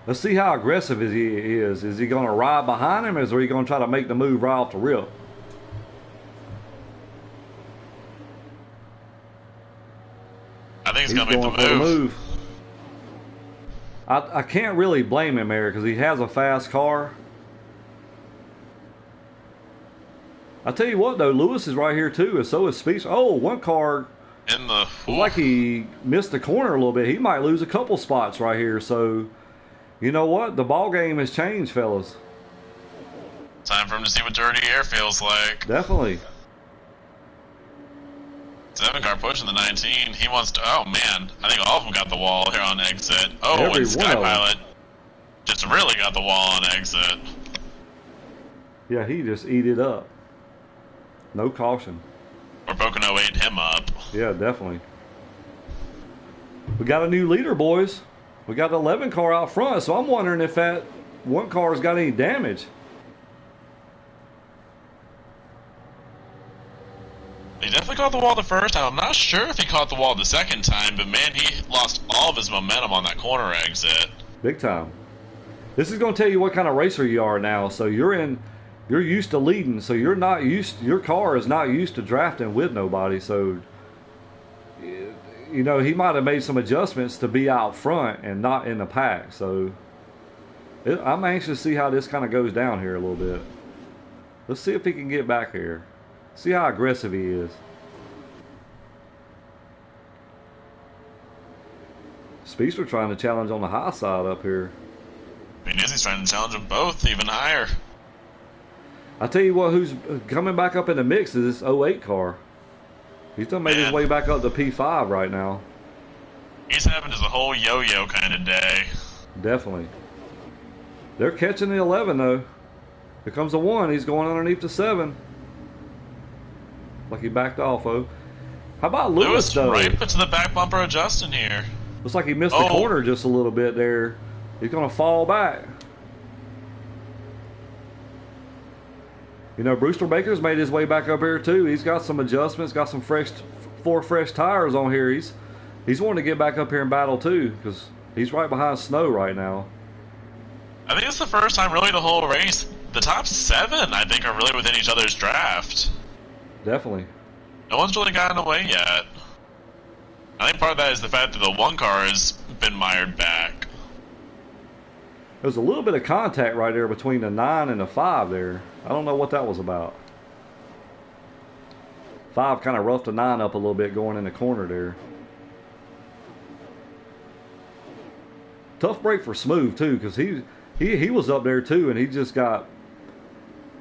Let's see how aggressive he is. Is he going to ride behind him, or is he going to try to make the move right off the rip? I think he's going to make the move. I can't really blame him there because he has a fast car. I tell you what, though, Lewis is right here too, and so is Speedster. Oh, one car in the like he missed the corner a little bit. He might lose a couple spots right here. So, you know what? The ball game has changed, fellas. Time for him to see what dirty air feels like. Definitely. 7 car pushing the 19. He wants to. Oh man, I think all of them got the wall here on exit. Oh, Every and Sky Pilot just really got the wall on exit. Yeah, he just eat it up. No caution. Or Pocono ate him up. Yeah, definitely. We got a new leader, boys. We got the 11 car out front, so I'm wondering if that one car's got any damage. He definitely caught the wall the first time. I'm not sure if he caught the wall the second time, but man, he lost all of his momentum on that corner exit. Big time. This is going to tell you what kind of racer you are now. So you're used to leading, so your car is not used to drafting with nobody. So, you know, he might have made some adjustments to be out front and not in the pack. So I'm anxious to see how this kind of goes down here a little bit. Let's see if he can get back here. See how aggressive he is. Speedster trying to challenge on the high side up here. I mean, Izzy's trying to challenge them both even higher. I tell you what, who's coming back up in the mix is this '08 car. He's done made his way back up to P5 right now. He's having just a whole yo-yo kind of day. Definitely. They're catching the 11 though. Here comes the 1. He's going underneath the 7. Like he backed off, oh. How about Lewis though? Right to the back bumper of Justin here. Looks like he missed the corner just a little bit there. He's going to fall back. You know, Brewster Baker's made his way back up here too. He's got some adjustments, got some four fresh tires on here. He's wanting to get back up here and battle too, because he's right behind Snow right now. I think it's the first time really the whole race, the top 7 I think are really within each other's draft. Definitely. No one's really gotten away yet. I think part of that is the fact that the 1 car has been mired back. There's a little bit of contact right there between the 9 and the 5 there. I don't know what that was about. 5 kind of roughed the 9 up a little bit going in the corner there. Tough break for Smooth too, because he was up there too, and he just got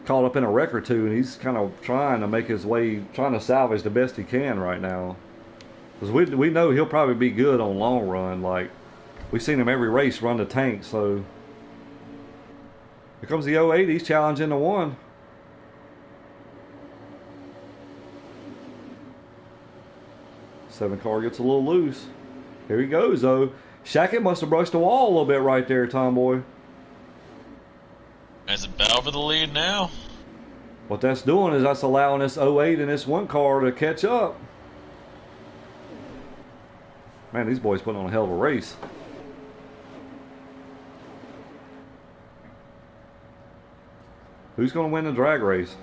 caught up in a wreck or two, and he's kind of trying to make his way, trying to salvage the best he can right now. Because we know he'll probably be good on long run. Like, we've seen him every race run the tank, so. Here comes the '08, he's challenging the 1. Seven car gets a little loose. Here he goes though. Shackett must have brushed the wall a little bit right there, Tomboy. Has a battle for the lead now. What that's doing is that's allowing this '08 and this 1 car to catch up. Man, these boys putting on a hell of a race. Who's going to win the drag race?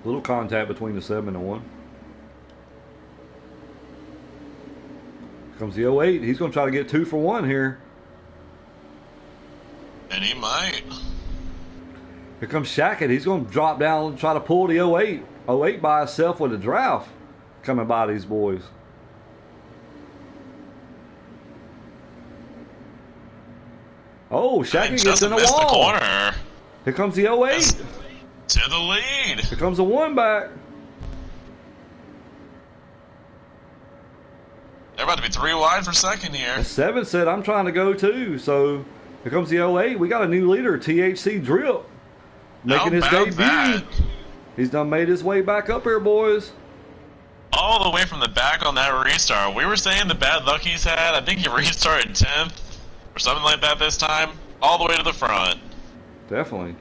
Little contact between the 7 and the 1. Here comes the '08. He's going to try to get 2 for 1 here. And he might. Here comes Shackett. He's going to drop down and try to pull the '08. '08 by itself with a draft coming by these boys. Oh, Shackett gets in the wall. The corner. Here comes the '08. To the lead. Here comes the 1 back. They're about to be 3 wide for second here. The 7 said, I'm trying to go too. So here comes the '08. We got a new leader, THC Drip, making his debut. He's done made his way back up here, boys. All the way from the back on that restart. We were saying the bad luck he's had. I think he restarted 10th or something like that this time. All the way to the front. Definitely.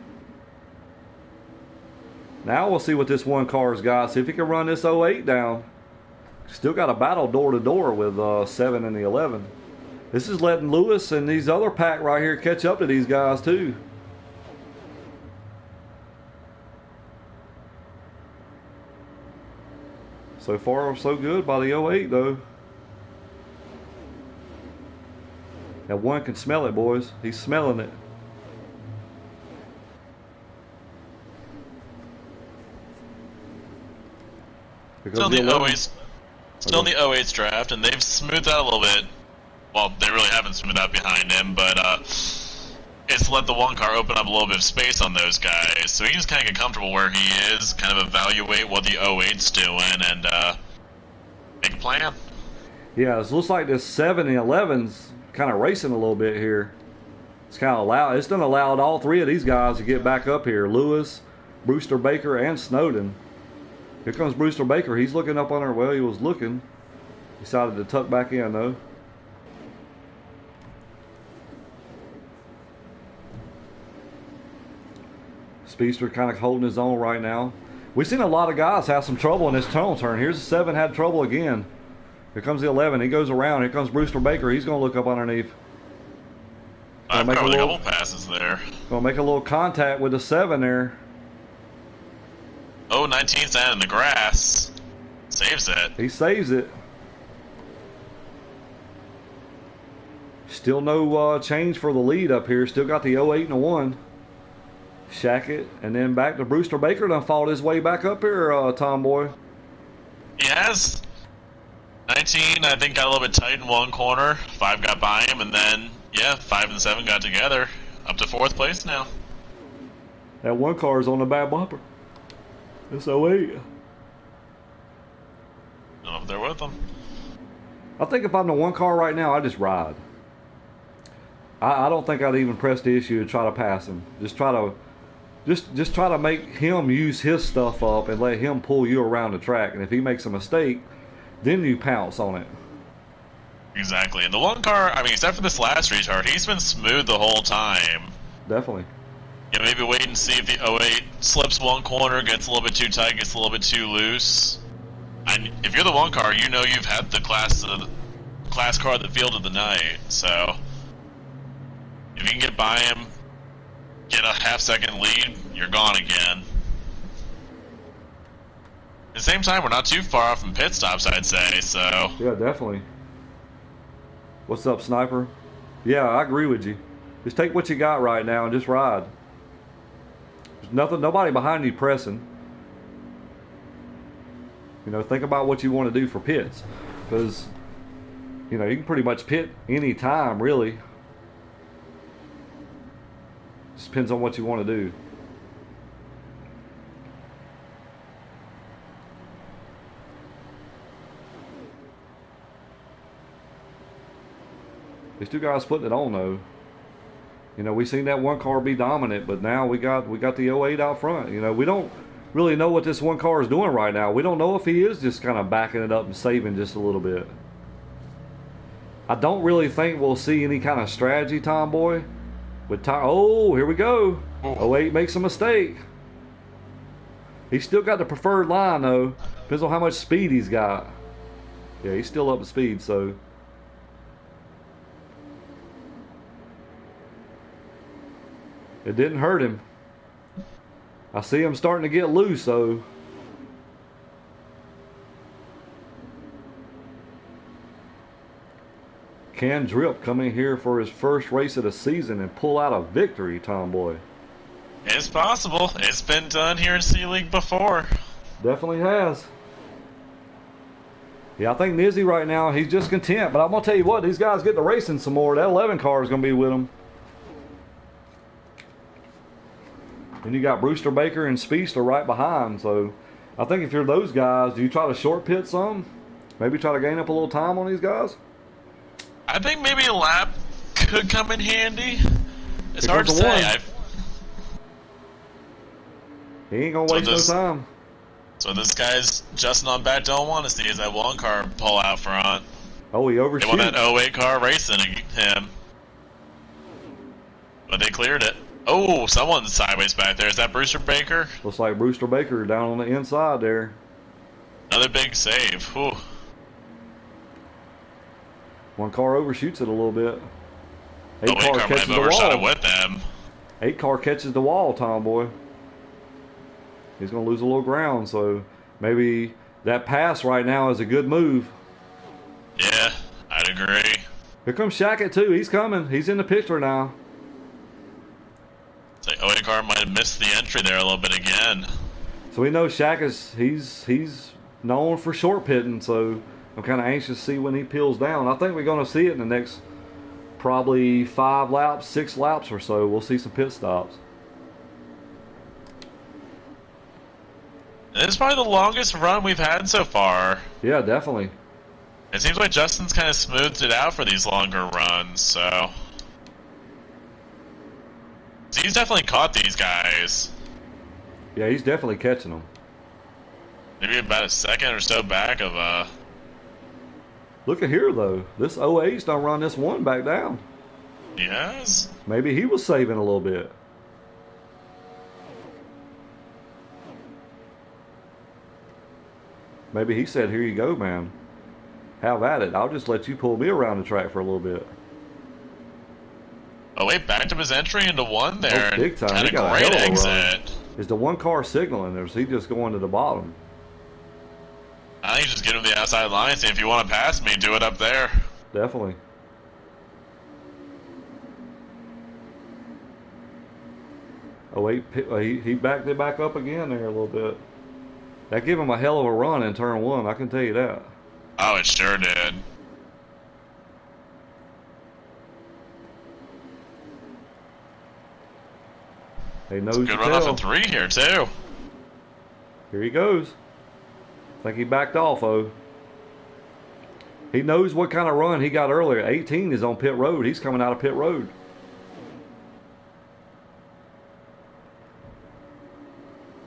Now we'll see what this 1 car's got. See if he can run this '08 down. Still got a battle door to door with 7 and the 11. This is letting Lewis and these other pack right here catch up to these guys too. So far, so good by the '08 though. That 1 can smell it, boys. He's smelling it. Still in the '08's draft, and they've smoothed out a little bit. Well, they really haven't smoothed out behind him, but it's let the 1 car open up a little bit of space on those guys, so he can just kind of get comfortable where he is, kind of evaluate what the '08's doing, and make a plan. Yeah, it looks like this 7 and 11's kind of racing a little bit here. It's kind of allowed. It's done allowed all 3 of these guys to get back up here. Lewis, Brewster Baker, and Snowden. Here comes Brewster Baker. He's looking up on her. Well, he was looking. Decided to tuck back in, though. Speedster kind of holding his own right now. We've seen a lot of guys have some trouble in this tunnel turn. Here's the 7 had trouble again. Here comes the 11. He goes around. Here comes Brewster Baker. He's going to look up underneath. I've got a couple passes there. Going to make a little contact with the 7 there. Oh, 19th down in the grass. Saves it. He saves it. Still no change for the lead up here. Still got the 08 and a 1. Shackett, and then back to Brewster Baker. Done fought his way back up here, Tomboy. He has. 19, I think, got a little bit tight in one corner. 5 got by him, and then, yeah, 5 and 7 got together. Up to 4th place now. That one car is on the bad bumper. It's 08. I don't know if they're with them. I think if I'm the one car right now, I just ride. I don't think I'd even press the issue to try to pass him. Just try to make him use his stuff up and let him pull you around the track. And if he makes a mistake, then you pounce on it. Exactly. And the one car, I mean, except for this last restart, he's been smooth the whole time. Definitely. Yeah, maybe wait and see if the 08 slips one corner, gets a little bit too tight, gets a little bit too loose. And if you're the one car, you know you've had the class car of the field of the night. So if you can get by him, get a half-second lead, you're gone again. At the same time, we're not too far off from pit stops, I'd say, so... Yeah, definitely. What's up, Sniper? Yeah, I agree with you. Just take what you got right now and just ride. There's nobody behind you pressing. You know, think about what you want to do for pits. Because, you know, you can pretty much pit any time, really. Just depends on what you want to do. These two guys putting it on though. You know, we seen that one car be dominant, but now we got the 08 out front. You know, we don't really know what this one car is doing right now. We don't know if he is just kind of backing it up and saving just a little bit. I don't really think we'll see any kind of strategy, Tomboy. Oh, here we go. 08 makes a mistake. He's still got the preferred line though. Depends on how much speed he's got. Yeah, he's still up to speed, so. It didn't hurt him. I see him starting to get loose, though. Can Drip come in here for his first race of the season and pull out a victory, Tomboy? It's possible. It's been done here in C-League before. Definitely has. Yeah, I think Nizzy right now, he's just content. But I'm going to tell you what, these guys get to racing some more. That 11 car is going to be with them. And you got Brewster Baker and Speedster right behind. So I think if you're those guys, do you try to short pit some? Maybe try to gain up a little time on these guys? I think maybe a lap could come in handy. It's Here hard to comes the say. one. He ain't going to waste no time. So this guy's Justin on back don't want to see is that one car pull out front. Oh, he They overshoots. want that 08 car racing him. But they cleared it. Oh, someone's sideways back there. Is that Brewster Baker? Looks like Brewster Baker down on the inside there. Another big save. Whew. One car overshoots it a little bit. 8 08 car car might catches have the overshot it wall. with them. 8 car catches the wall, Tomboy. He's going to lose a little ground, so maybe that pass right now is a good move. Yeah, I'd agree. Here comes Shackett too. He's coming. He's in the picture now. It's like 08 car might have missed the entry there a little bit again. So we know Shackett's he's known for short pitting, so I'm kind of anxious to see when he peels down. I think we're going to see it in the next probably 5 laps, 6 laps or so. We'll see some pit stops. This is probably the longest run we've had so far. Yeah, definitely. It seems like Justin's kind of smoothed it out for these longer runs, so he's definitely caught these guys. Yeah, he's definitely catching them. Maybe about a second or so back of Look at here, though. This 08's done run this one back down. Yes. Maybe he was saving a little bit. Maybe he said, here you go, man. Have at it. I'll just let you pull me around the track for a little bit. Oh wait, backed up his entry into one there. Oh, big time. Had He a got a great hell of a exit. run. Is the one car signaling, or is he just going to the bottom? I think you just get him the outside line. Say if you want to pass me, do it up there. Definitely. Oh, he backed it back up again there a little bit. That gave him a hell of a run in turn 1, I can tell you that. Oh, it sure did. They nose Good to run off tail. in 3 here, too. Here he goes. I think he backed off, oh. He knows what kind of run he got earlier. 18 is on pit road. He's coming out of pit road.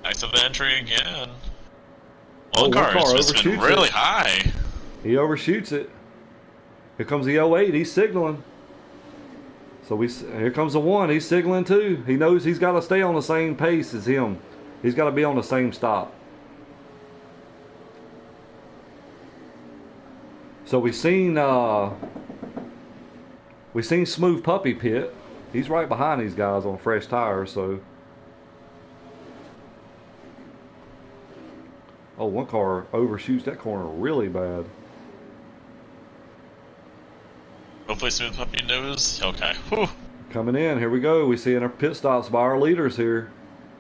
Nice of the entry again. One One car has just been overshoots really it. high. He overshoots it. Here comes the 08. He's signaling. So here comes the 1. He's signaling too. He knows he's got to stay on the same pace as him. He's got to be on the same stop. So we seen Smooth Puppy pit. He's right behind these guys on fresh tires. So, oh, one car overshoots that corner really bad. Hopefully Smooth Puppy knows. Okay. Whew. Coming in, here we go. We see in our pit stops by our leaders here.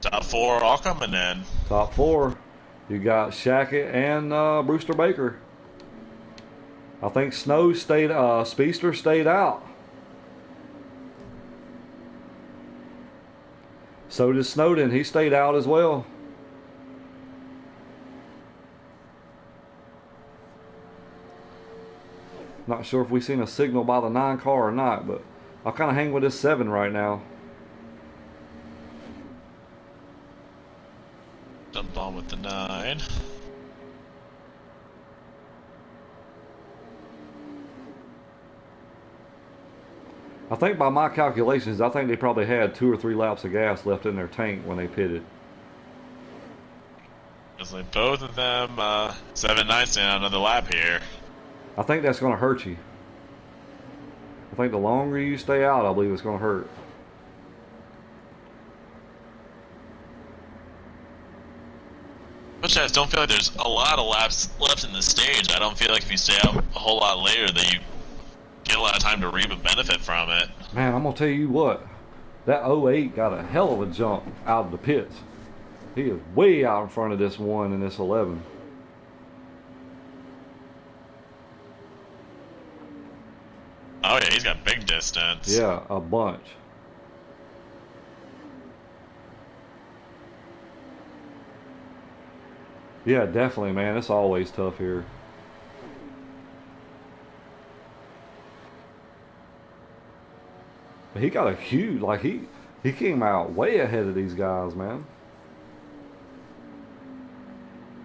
Top 4 all coming in. Top 4. You got Shackett and Brewster Baker. I think Speedster stayed out. So did Snowden. He stayed out as well. Not sure if we've seen a signal by the 9 car or not, but I'll kind of hang with this 7 right now. Jump on with the 9. I think by my calculations, I think they probably had 2 or 3 laps of gas left in their tank when they pitted. Just like both of them, 7-9 stand another lap here. I think that's going to hurt you. I think the longer you stay out, I believe it's going to hurt. But I just don't feel like there's a lot of laps left in the stage. I don't feel like if you stay out a whole lot later that you get a lot of time to reap a benefit from it. Man, I'm going to tell you what. That 08 got a hell of a jump out of the pits. He is way out in front of this 1 and this 11. Oh yeah, he's got big distance. Yeah, a bunch. Yeah, definitely, man. It's always tough here. But he got a huge, like he came out way ahead of these guys, man.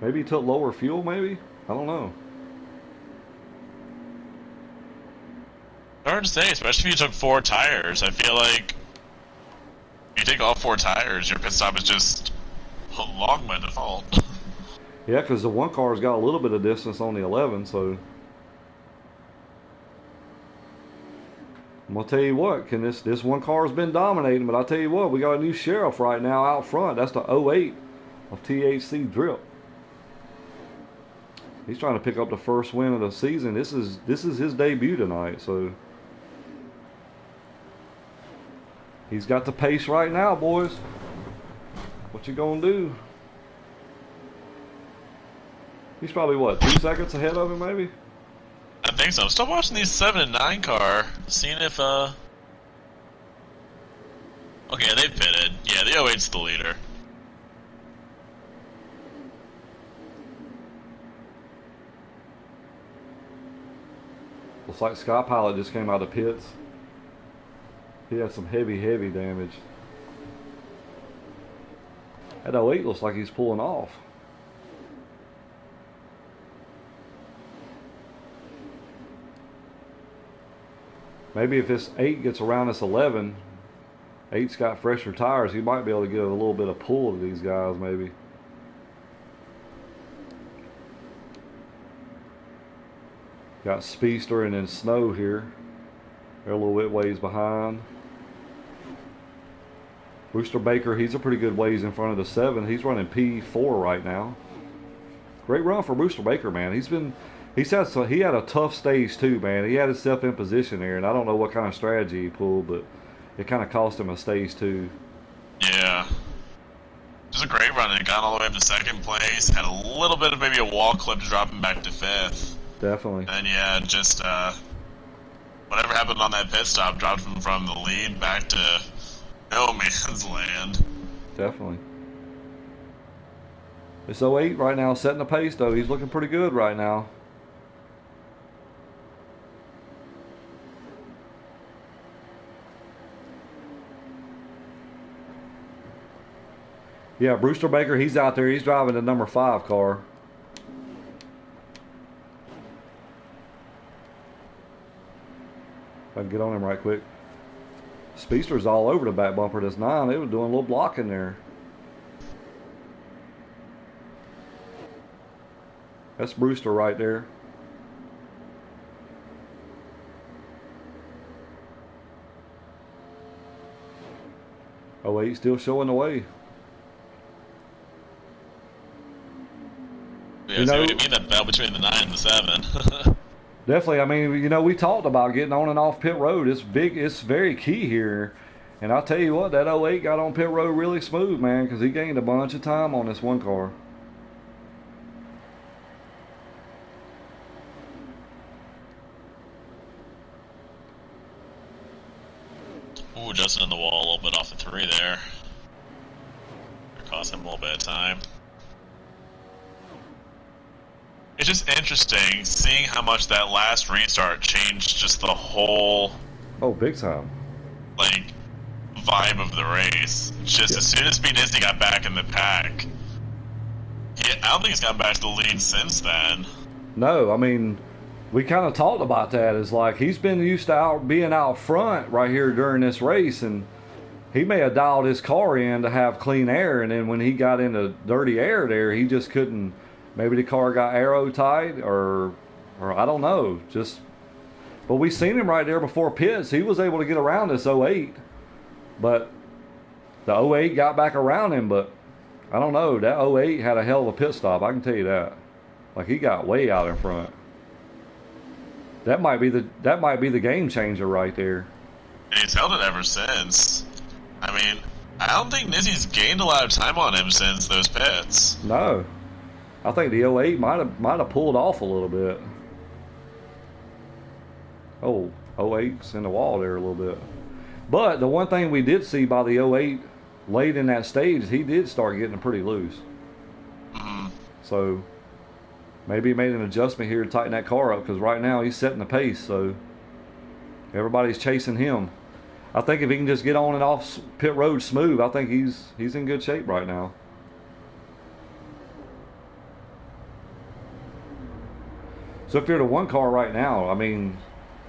Maybe he took lower fuel, maybe? I don't know. Hard to say, especially if you took 4 tires. I feel like if you take all 4 tires, your pit stop is just long by default. Yeah, because the 1 car's got a little bit of distance on the 11, so I'm gonna tell you what, this 1 car's been dominating, but I'll tell you what, we got a new sheriff right now out front. That's the 08 of THC Drip. He's trying to pick up the first win of the season. This is his debut tonight, so he's got the pace right now, boys. What you gonna do? He's probably what, 2 seconds ahead of him, maybe? I think so. I'm still watching these 7 and 9 car, seeing if okay, they pitted. Yeah, the 08's the leader. Looks like Sky Pilot just came out of pits. He had some heavy damage. That 08 looks like he's pulling off. Maybe if this 8 gets around this 11, 8's got fresher tires, he might be able to get a little bit of pull to these guys, maybe. Got Speedster and then Snow here. They're a little bit ways behind. Brewster Baker, he's a pretty good ways in front of the 7. He's running P4 right now. Great run for Brewster Baker, man. He had a tough stage too, man. He had himself in position there, and I don't know what kind of strategy he pulled, but it kind of cost him a stage 2. Yeah. Just a great run. It got all the way up to 2nd place. Had a little bit of maybe a wall clip to drop him back to 5th. Definitely. And yeah, just whatever happened on that pit stop dropped him from the lead back to no man's land. Definitely. It's 08 right now, setting the pace though. He's looking pretty good right now. Yeah, Brewster Baker, he's out there. He's driving the number 5 car. If I can get on him right quick. Speedster's all over the back bumper. That's 9. They were doing a little blocking there. That's Brewster right there. Oh, 08 still showing the way. Yeah, so what do you mean that battle between the 9 and the 7? Definitely. I mean, you know, we talked about getting on and off pit road. It's big. It's very key here. And I'll tell you what, that 08 got on pit road really smooth, man, because he gained a bunch of time on this one car. Ooh, Justin in the wall a little bit off the 3 there. Cost him a little bit of time. It's just interesting seeing how much that last restart changed just the whole, Oh, big time. like, vibe of the race. Just as soon as Benizzi got back in the pack, I don't think he's gotten back to the lead since then. No, I mean, we kind of talked about that. It's like he's been used to being out front right here during this race, and he may have dialed his car in to have clean air, and then when he got into dirty air there, he just couldn't. Maybe the car got aero tight, or I don't know. But we seen him right there before pits. He was able to get around this 08, but the 08 got back around him. But I don't know. That 08 had a hell of a pit stop. I can tell you that. Like, he got way out in front. That might be the game changer right there. And he's held it ever since. I mean, I don't think Nizzi's gained a lot of time on him since those pits. No. I think the 08 might have pulled off a little bit. Oh, 08's in the wall there a little bit. But the one thing we did see by the 08 late in that stage, he did start getting pretty loose. Mm-hmm. So maybe he made an adjustment here to tighten that car up, because right now he's setting the pace, so everybody's chasing him. I think if he can just get on and off pit road smooth, I think he's in good shape right now. So if you're the one car right now, I mean,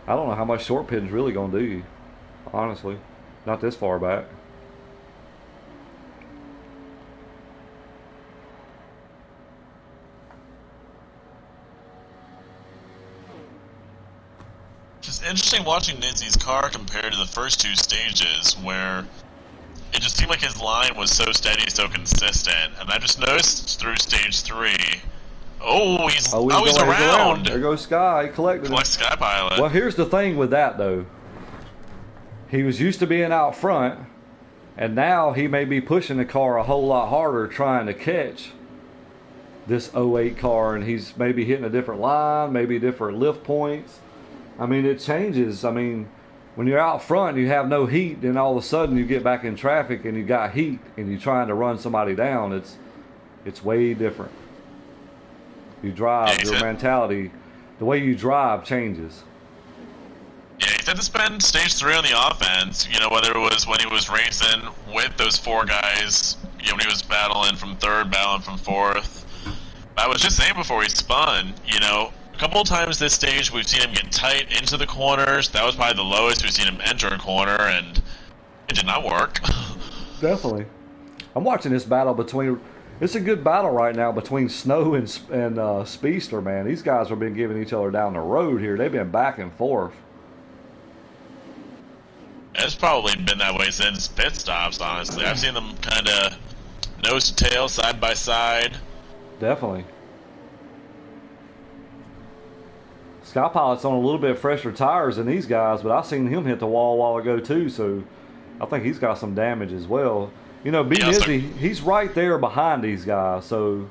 I don't know how much short pitting's really going to do you, honestly. Not this far back. Just interesting watching Nizzi's car compared to the first 2 stages, where it just seemed like his line was so steady, so consistent. And I just noticed through stage 3, he's around. There goes Sky. He collected Collect Sky Pilot. Well, here's the thing with that, though. He was used to being out front, and now he may be pushing the car a whole lot harder trying to catch this 08 car, and he's maybe hitting a different line, maybe different lift points. I mean, it changes. I mean, when you're out front, you have no heat, then all of a sudden you get back in traffic and you got heat, and you're trying to run somebody down. It's way different. You drive, your mentality, the way you drive changes. Yeah, he's had to spend stage 3 on the offense, whether it was when he was racing with those 4 guys, when he was battling from 3rd, battling from 4th. I was just saying before he spun, a couple of times this stage we've seen him get tight into the corners. That was probably the lowest we've seen him enter a corner, and it did not work. Definitely. I'm watching this battle between... It's a good battle right now between Snow and Speedster, man. These guys have been giving each other down the road here. They've been back and forth. It's probably been that way since pit stops, honestly. I've seen them kind of nose to tail, side by side. Definitely. Sky Pilot's on a little bit fresher tires than these guys, but I've seen him hit the wall a while ago too, so I think he's got some damage as well. Benizzi, he's right there behind these guys, so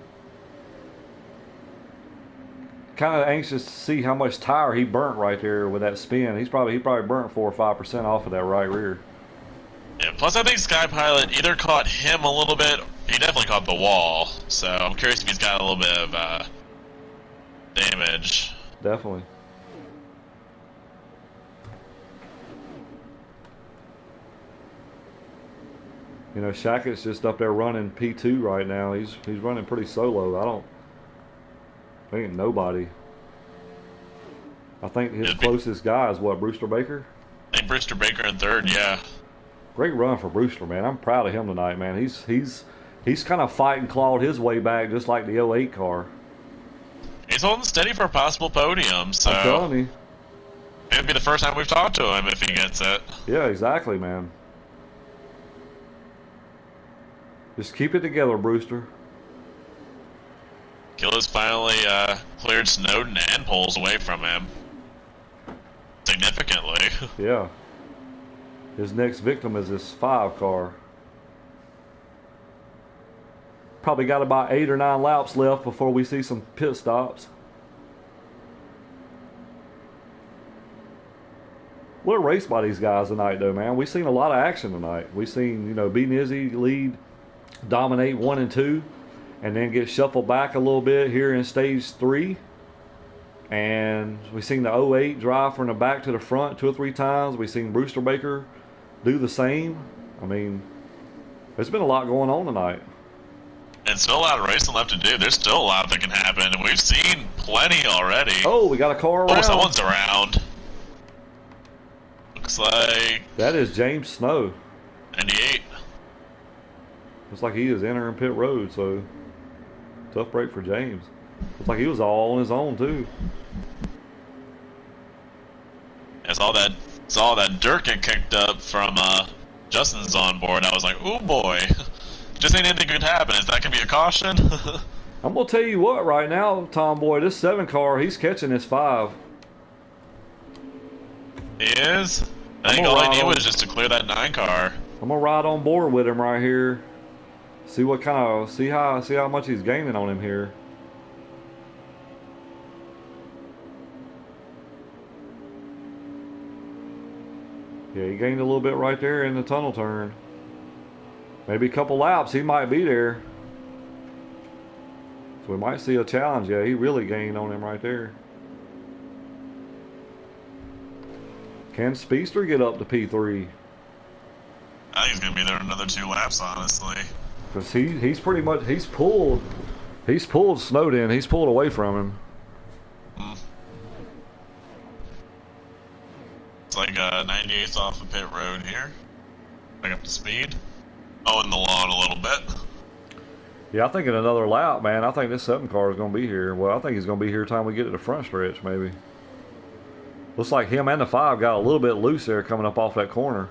kind of anxious to see how much tire he burnt right there with that spin. He probably burnt 4 or 5% off of that right rear. Yeah, plus I think Sky Pilot either caught him a little bit, he definitely caught the wall, so I'm curious if he's got a little bit of damage. Definitely. You know, Shackett's just up there running P2 right now. He's running pretty solo. I ain't nobody. I think his closest guy is what, Brewster Baker? I think Brewster Baker in third, yeah. Great run for Brewster, man. I'm proud of him tonight, man. He's kind of fighting, clawed his way back just like the 08 car. He's holding steady for a possible podium, so I'm telling you. It'd be the first time we've talked to him if he gets it. Yeah, exactly, man. Just keep it together, Brewster. Gillis finally cleared Snowden and poles away from him. Significantly. Yeah. His next victim is this 5 car. Probably got about 8 or 9 laps left before we see some pit stops. What a race by these guys tonight, though, man. We've seen a lot of action tonight. We've seen, B. Nizzy lead, dominate 1 and 2, and then get shuffled back a little bit here in stage 3. And we've seen the 08 drive from the back to the front 2 or 3 times. We've seen Brewster Baker do the same. I mean, there's been a lot going on tonight. And still a lot of racing left to do. There's still a lot that can happen, and we've seen plenty already. Oh, we got a car around. Oh, someone's around. Looks like... That is James Snow. 98. Looks like he is entering pit road, so tough break for James. Looks like he was all on his own, too. As all that dirt get kicked up from Justin's on board, I was like, ooh boy. Just ain't anything could happen. Is that going to be a caution? I'm going to tell you what, right now, Tomboy, this 7 car, he's catching this 5. He is? I think all he needed was just to clear that 9 car. I'm going to ride on board with him right here. See how much he's gaining on him here. Yeah, he gained a little bit right there in the tunnel turn. Maybe a couple laps, he might be there. So we might see a challenge. Yeah, he really gained on him right there. Can Speedster get up to P3? I think he's going to be there another 2 laps, honestly. Because he's pretty much, he's pulled Snowden. He's pulled away from him. It's like 98th off the pit road here. Back up to speed. Oh, in the lawn a little bit. Yeah, I think in another lap, man, I think this 7 car is going to be here. Well, I think he's going to be here time we get to the front stretch, maybe. Looks like him and the 5 got a little bit loose there coming up off that corner.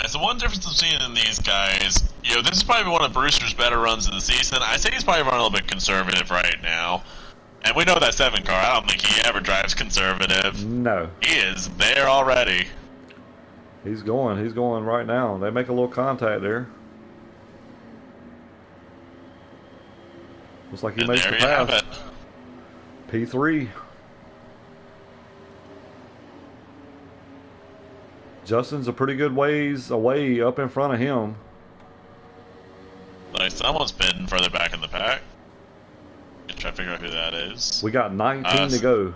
So one difference I'm seeing in these guys, this is probably one of Brewster's better runs of the season. I say he's probably running a little bit conservative right now. And we know that 7 car, I don't think he ever drives conservative. No. He is there already. He's going right now. They make a little contact there. Looks like he makes the pass. P3. Justin's a pretty good ways away up in front of him. Like someone's been further back in the pack. Try to figure out who that is. We got 19 to go.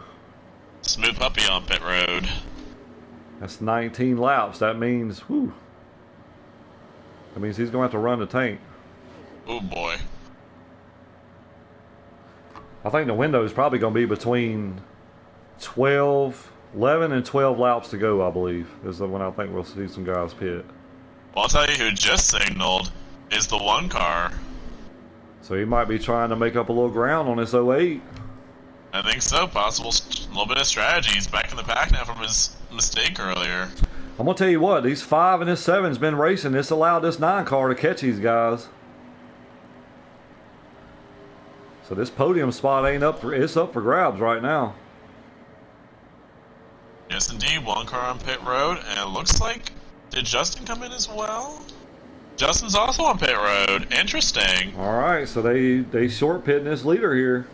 Smooth puppy on pit road. That's 19 laps. That means, whew. That means he's going to have to run the tank. Oh boy. I think the window is probably going to be between 11 and 12 laps to go, I believe, is when I think we'll see some guys pit. Well, I'll tell you who just signaled is the 1 car. So he might be trying to make up a little ground on this 08. I think so. Possible a little bit of strategy. He's back in the pack now from his mistake earlier. I'm going to tell you what, these 5 and this 7's been racing. This allowed this 9 car to catch these guys. So this podium spot it's up for grabs right now. Yes, indeed. 1 car on pit road, and it looks like, did Justin come in as well? Justin's also on pit road. Interesting. All right, so they short pitting this leader here.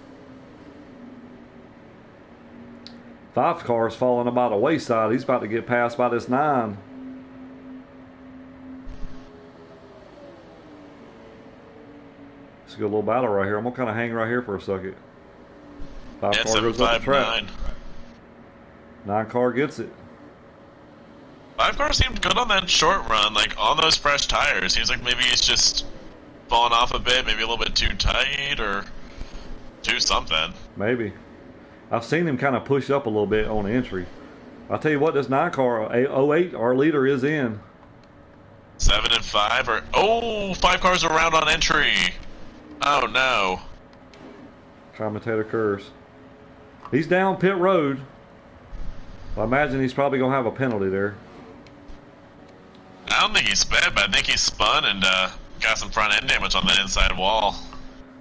5 car's falling about the wayside. He's about to get passed by this 9. It's a good little battle right here. I'm gonna kind of hang right here for a second. 5 Yeah, car goes up the track. 759. 9 car gets it. 5 car seemed good on that short run, like on those fresh tires. Seems like maybe he's just falling off a bit, maybe a little bit too tight or too something. Maybe. I've seen him kind of push up a little bit on the entry. I'll tell you what, this 9 car, 08, our leader is in. 7 and 5 or 5 cars around on entry. Oh no. Commentator curse. He's down pit road. I imagine he's probably going to have a penalty there. I don't think he sped, but I think he spun and got some front end damage on the inside wall.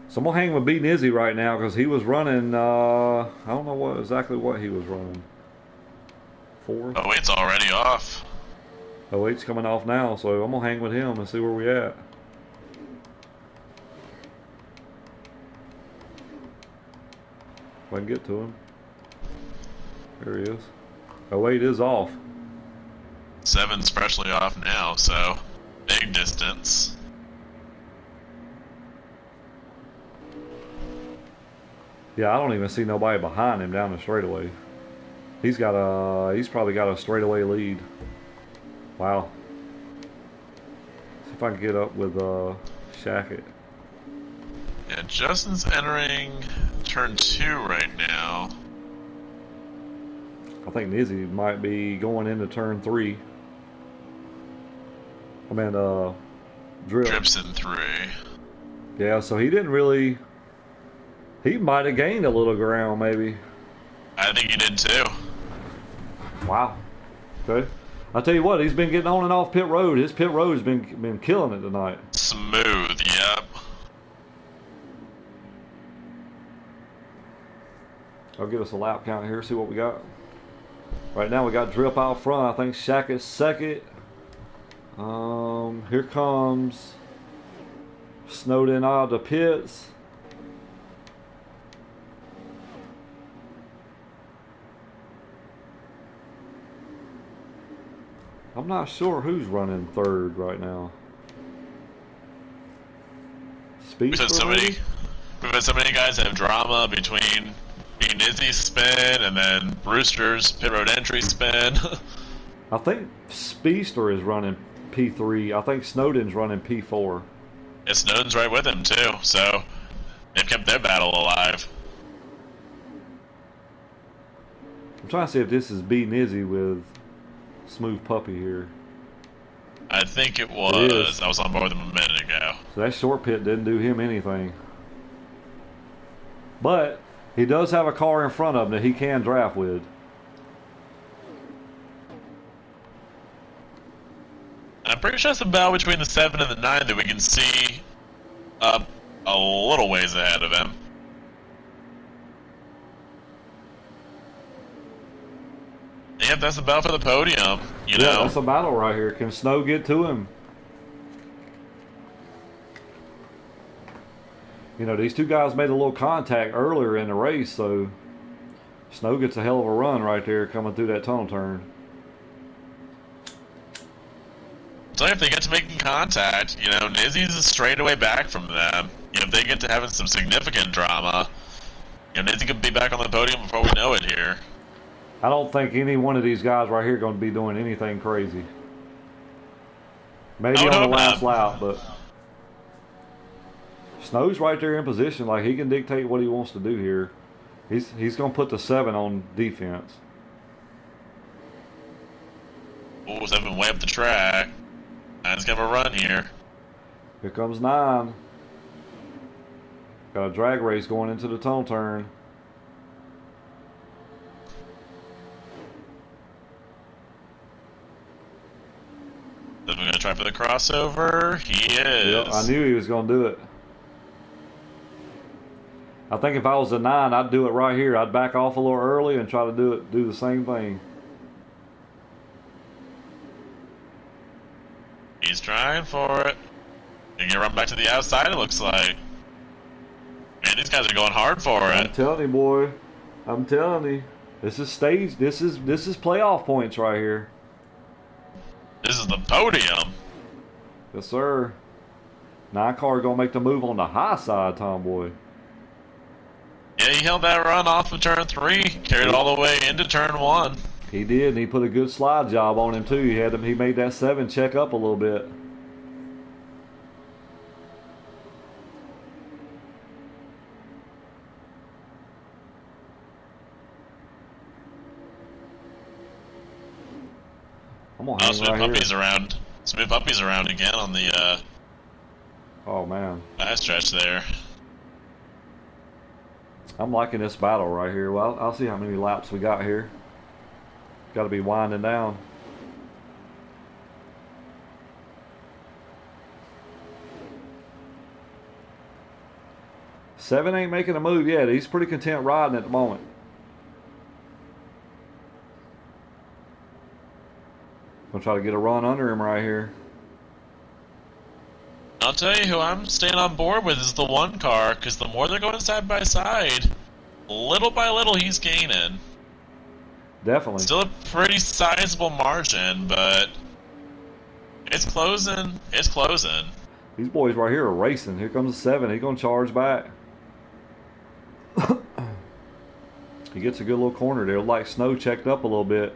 So I'm going to hang with B Nizzy right now because he was running, I don't know exactly what he was running. 4? Oh, it's already off. 08's coming off now, so I'm going to hang with him and see where we at. If I can get to him. There he is. 08 is off. 7's freshly off now, so big distance. Yeah, I don't even see nobody behind him down the straightaway. He's probably got a straightaway lead. Wow. See if I can get up with Shackett. Yeah, Justin's entering turn 2 right now. I think Nizzy might be going into turn 3. I mean, Drips in 3. Yeah, so he didn't really. He might have gained a little ground, maybe. I think he did too. Wow. Okay. I'll tell you what, he's been getting on and off pit road. His pit road's been killing it tonight. Smooth, yep. I'll give us a lap count here, see what we got. Right now we got Drip out front. I think Shackett's second. Here comes Snowden out of the pits. I'm not sure who's running third right now. We've had so many guys that have drama between being Izzy's spin and then Brewster's pit road entry spin. I think Speedster is running P3. I think Snowden's running P4. And Snowden's right with him too, so they've kept their battle alive. I'm trying to see if this is B Nizzy with Smooth Puppy here. I think it was. It is. I was on board with him a minute ago. So that short pit didn't do him anything. But he does have a car in front of him that he can draft with. I'm pretty sure it's a battle between the 7 and the 9 that we can see up a little ways ahead of him. Yep, that's the battle for the podium, you know. That's a battle right here. Can Snow get to him? You know, these two guys made a little contact earlier in the race, so Snow gets a hell of a run right there coming through that tunnel turn. So if they get to making contact, you know, Nizzy's a straightaway back from them. You know, if they get to having some significant drama, you know, Nizzy could be back on the podium before we know it here. I don't think any one of these guys right here going to be doing anything crazy. Maybe on the last lap, but Snow's right there in position. Like, he can dictate what he wants to do here. He's going to put the 7 on defense. Oh, 7 way up the track. 9's got a run here. Here comes 9. Got a drag race going into the tunnel turn. Then we're going to try for the crossover. He is. Yep, I knew he was going to do it. I think if I was a 9, I'd do it right here. I'd back off a little early and try to do the same thing. He's trying for it. You're gonna run back to the outside, it looks like. Man, these guys are going hard for I'm it. telling you, boy. I'm telling you. This is stage. This is playoff points right here. This is the podium. Yes, sir. 9 car gonna make the move on the high side, Tomboy. Yeah, he held that run off of turn 3, carried it all the way into turn 1. He did, and he put a good slide job on him too. He made that 7 check up a little bit. I'm gonna hang Smooth right Puppy's here. around. Smooth Puppy's around again on the Oh man, last stretch there. I'm liking this battle right here. Well, I'll see how many laps we got here. Got to be winding down. Seven ain't making a move yet. He's pretty content riding at the moment. Gonna try to get a run under him right here. I'll tell you who I'm staying on board with is the 1 car, because the more they're going side by side, little by little he's gaining. Definitely. Still a pretty sizable margin, but it's closing. It's closing. These boys right here are racing. Here comes the 7. He's gonna charge back. He gets a good little corner there. Like Snow checked up a little bit.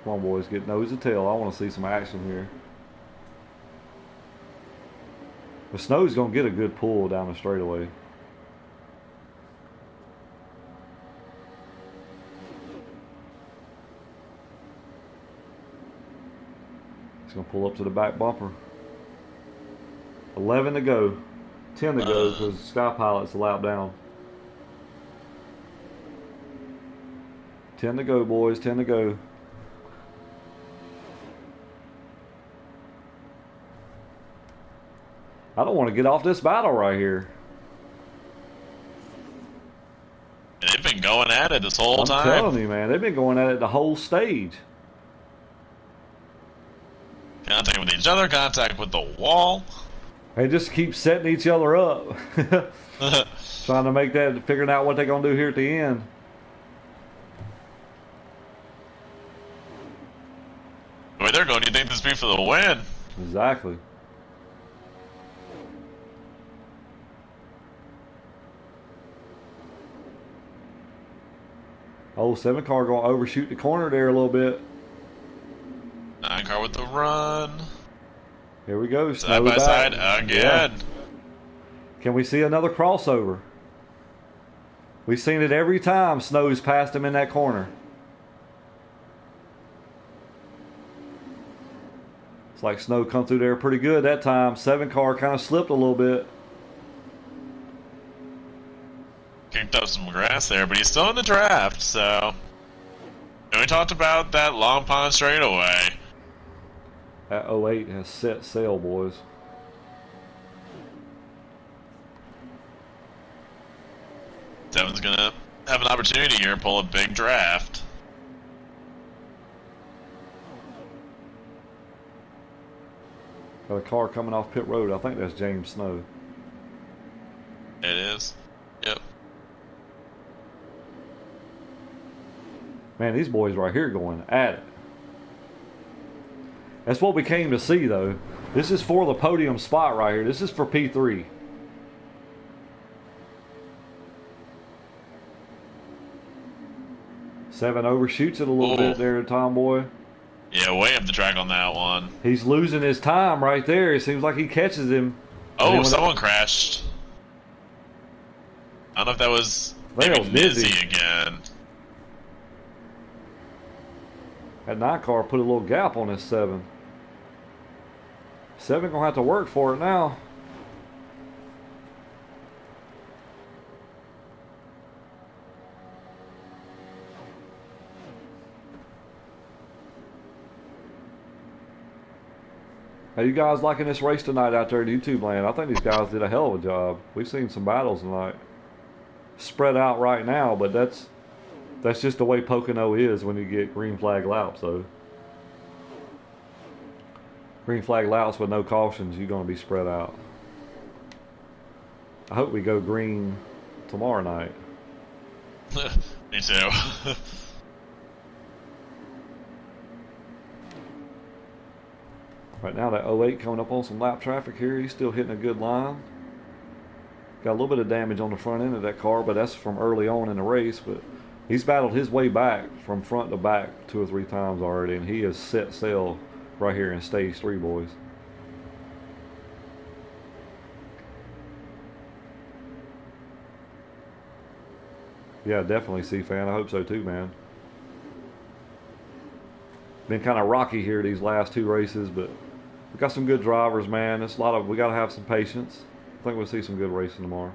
Come on, boys, get nose to tail. I want to see some action here. But Snow's going to get a good pull down the straightaway. He's going to pull up to the back bumper. 11 to go. 10 to go because Sky Pilot's a lap down. 10 to go, boys. 10 to go. I don't want to get off this battle right here. They've been going at it this whole time. I'm telling you, man. They've been going at it the whole stage. Contact with each other, contact with the wall. They just keep setting each other up. Trying to make that, figuring out what they're going to do here at the end. The way they're going, you think this be for the win? Exactly. Oh, 7 car going to overshoot the corner there a little bit. 9 car with the run. Here we go. Side by side again. Yeah. Can we see another crossover? We've seen it every time Snow's passed him in that corner. It's like Snow come through there pretty good that time. 7 car kind of slipped a little bit. Kicked up some grass there, but he's still in the draft, so... And we talked about that Long Pond straightaway. That 08 has set sail, boys. Devin's gonna have an opportunity here and pull a big draft. Got a car coming off pit road. I think that's James Snow. It is. Yep. Man, these boys right here going at it. That's what we came to see, though. This is for the podium spot right here. This is for P3. Seven overshoots it a little bit there, Tomboy. Yeah, way up the track on that one. He's losing his time right there. It seems like he catches him. Oh, someone crashed. I don't know if that was maybe Nizzy again. That 9 car put a little gap on this 7. 7 gonna have to work for it now. How you guys liking this race tonight out there in YouTube land? I think these guys did a hell of a job. We've seen some battles tonight. spread out right now, but that's just the way Pocono is when you get green flag laps, though. Green flag laps with no cautions, you're going to be spread out. I hope we go green tomorrow night. Me too. Right now, that 08 coming up on some lap traffic here. He's still hitting a good line. Got a little bit of damage on the front end of that car, but that's from early on in the race. But he's battled his way back from front to back 2 or 3 times already, and he has set sail right here in stage 3, boys. Yeah, definitely, C-Fan. I hope so too, man. Been kind of rocky here these last 2 races, but we got some good drivers, man. It's we got to have some patience. I think we'll see some good racing tomorrow.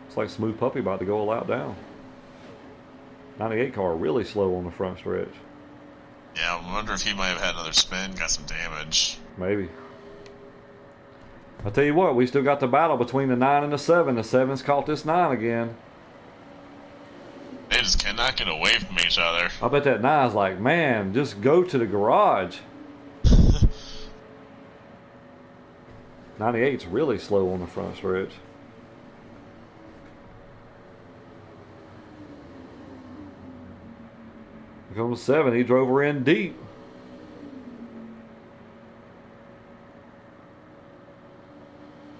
It's like Smooth Puppy about to go a lap down. 98 car really slow on the front stretch. Yeah, I wonder if he might have had another spin, got some damage. Maybe. I'll tell you what, we still got the battle between the 9 and the 7. The 7's caught this 9 again. They just cannot get away from each other. I bet that 9's like, man, just go to the garage. 98's really slow on the front stretch. Here comes 7. He drove her in deep.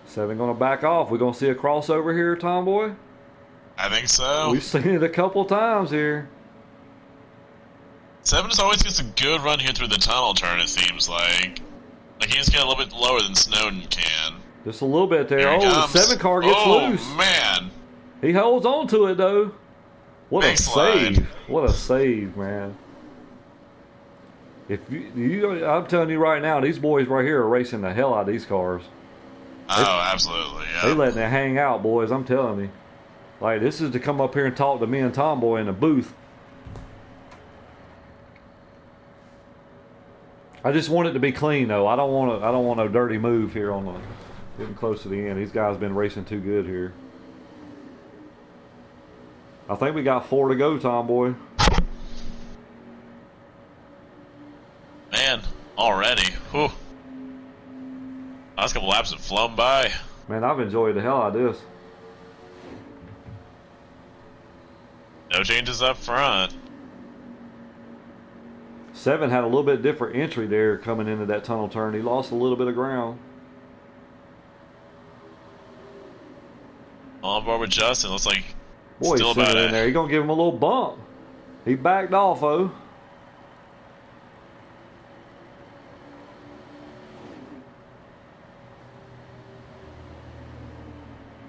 Seven gonna back off. We're gonna see a crossover here, Tomboy. I think so. We've seen it a couple times here. 7 just always gets a good run here through the tunnel turn, it seems like. Like he just get a little bit lower than Snowden can. Just a little bit there. Here Oh, the 7 car gets loose. Oh, man. He holds on to it, though. What Big a slide. save. What a save, man. If I'm telling you right now, these boys right here are racing the hell out of these cars. Oh, absolutely, yeah. They letting it hang out, boys, I'm telling you. Like, this is to come up here and talk to me and Tomboy in the booth. I just want it to be clean, though. I don't want no dirty move here on the getting close to the end. These guys been racing too good here. I think we got 4 to go, Tomboy. Man, already. Whew. Last couple laps have flown by. Man, I've enjoyed the hell out of this. No changes up front. 7 had a little bit different entry there coming into that tunnel turn. He lost a little bit of ground. On board with Justin. Looks like Boy, still he's about sitting in there. He's going to give him a little bump. He backed off, though.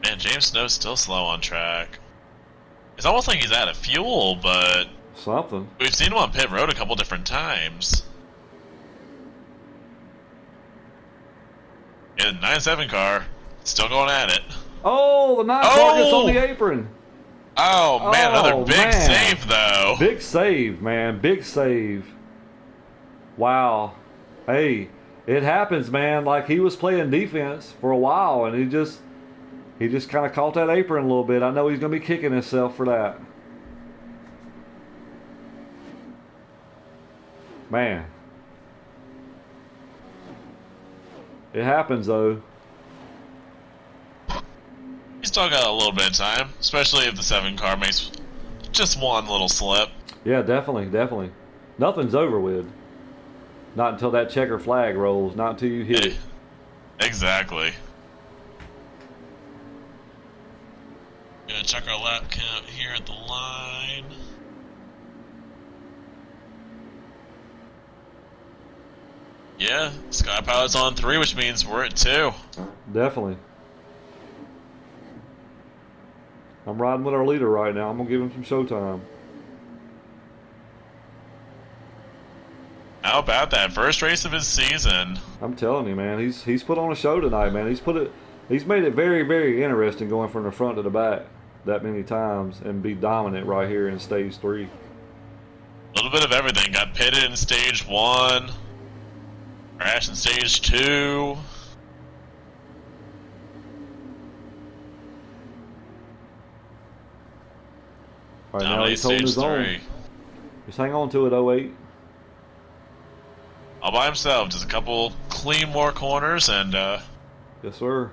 Man, James Snow's still slow on track. It's almost like he's out of fuel, but Something. we've seen him on pit road a couple different times. Yeah, the 9-7 car, still going at it. Oh, the 9 car gets on the apron. Oh, man, another Oh, big man. save, though. Big save, man. Big save. Wow. Hey, it happens, man. Like, he was playing defense for a while, and he just kind of caught that apron a little bit. I know he's going to be kicking himself for that. Man. It happens, though. He's still got a little bit of time, especially if the 7 car makes just one little slip. Yeah, definitely, definitely. Nothing's over with. Not until that checker flag rolls. Not until you hit it. Exactly. Gonna check our lap count here at the line. Yeah, Sky Pilot's on 3, which means we're at 2. Definitely. I'm riding with our leader right now. I'm going to give him some showtime. How about that first race of his season? I'm telling you, man. He's put on a show tonight, man. He's made it very, very interesting going from the front to the back that many times and be dominant right here in stage 3. A little bit of everything. Got pitted in stage 1, crashed in stage 2. All right, now he's holding his own. Just hang on to it, 08. All by himself. Just a couple clean more corners, and yes, sir.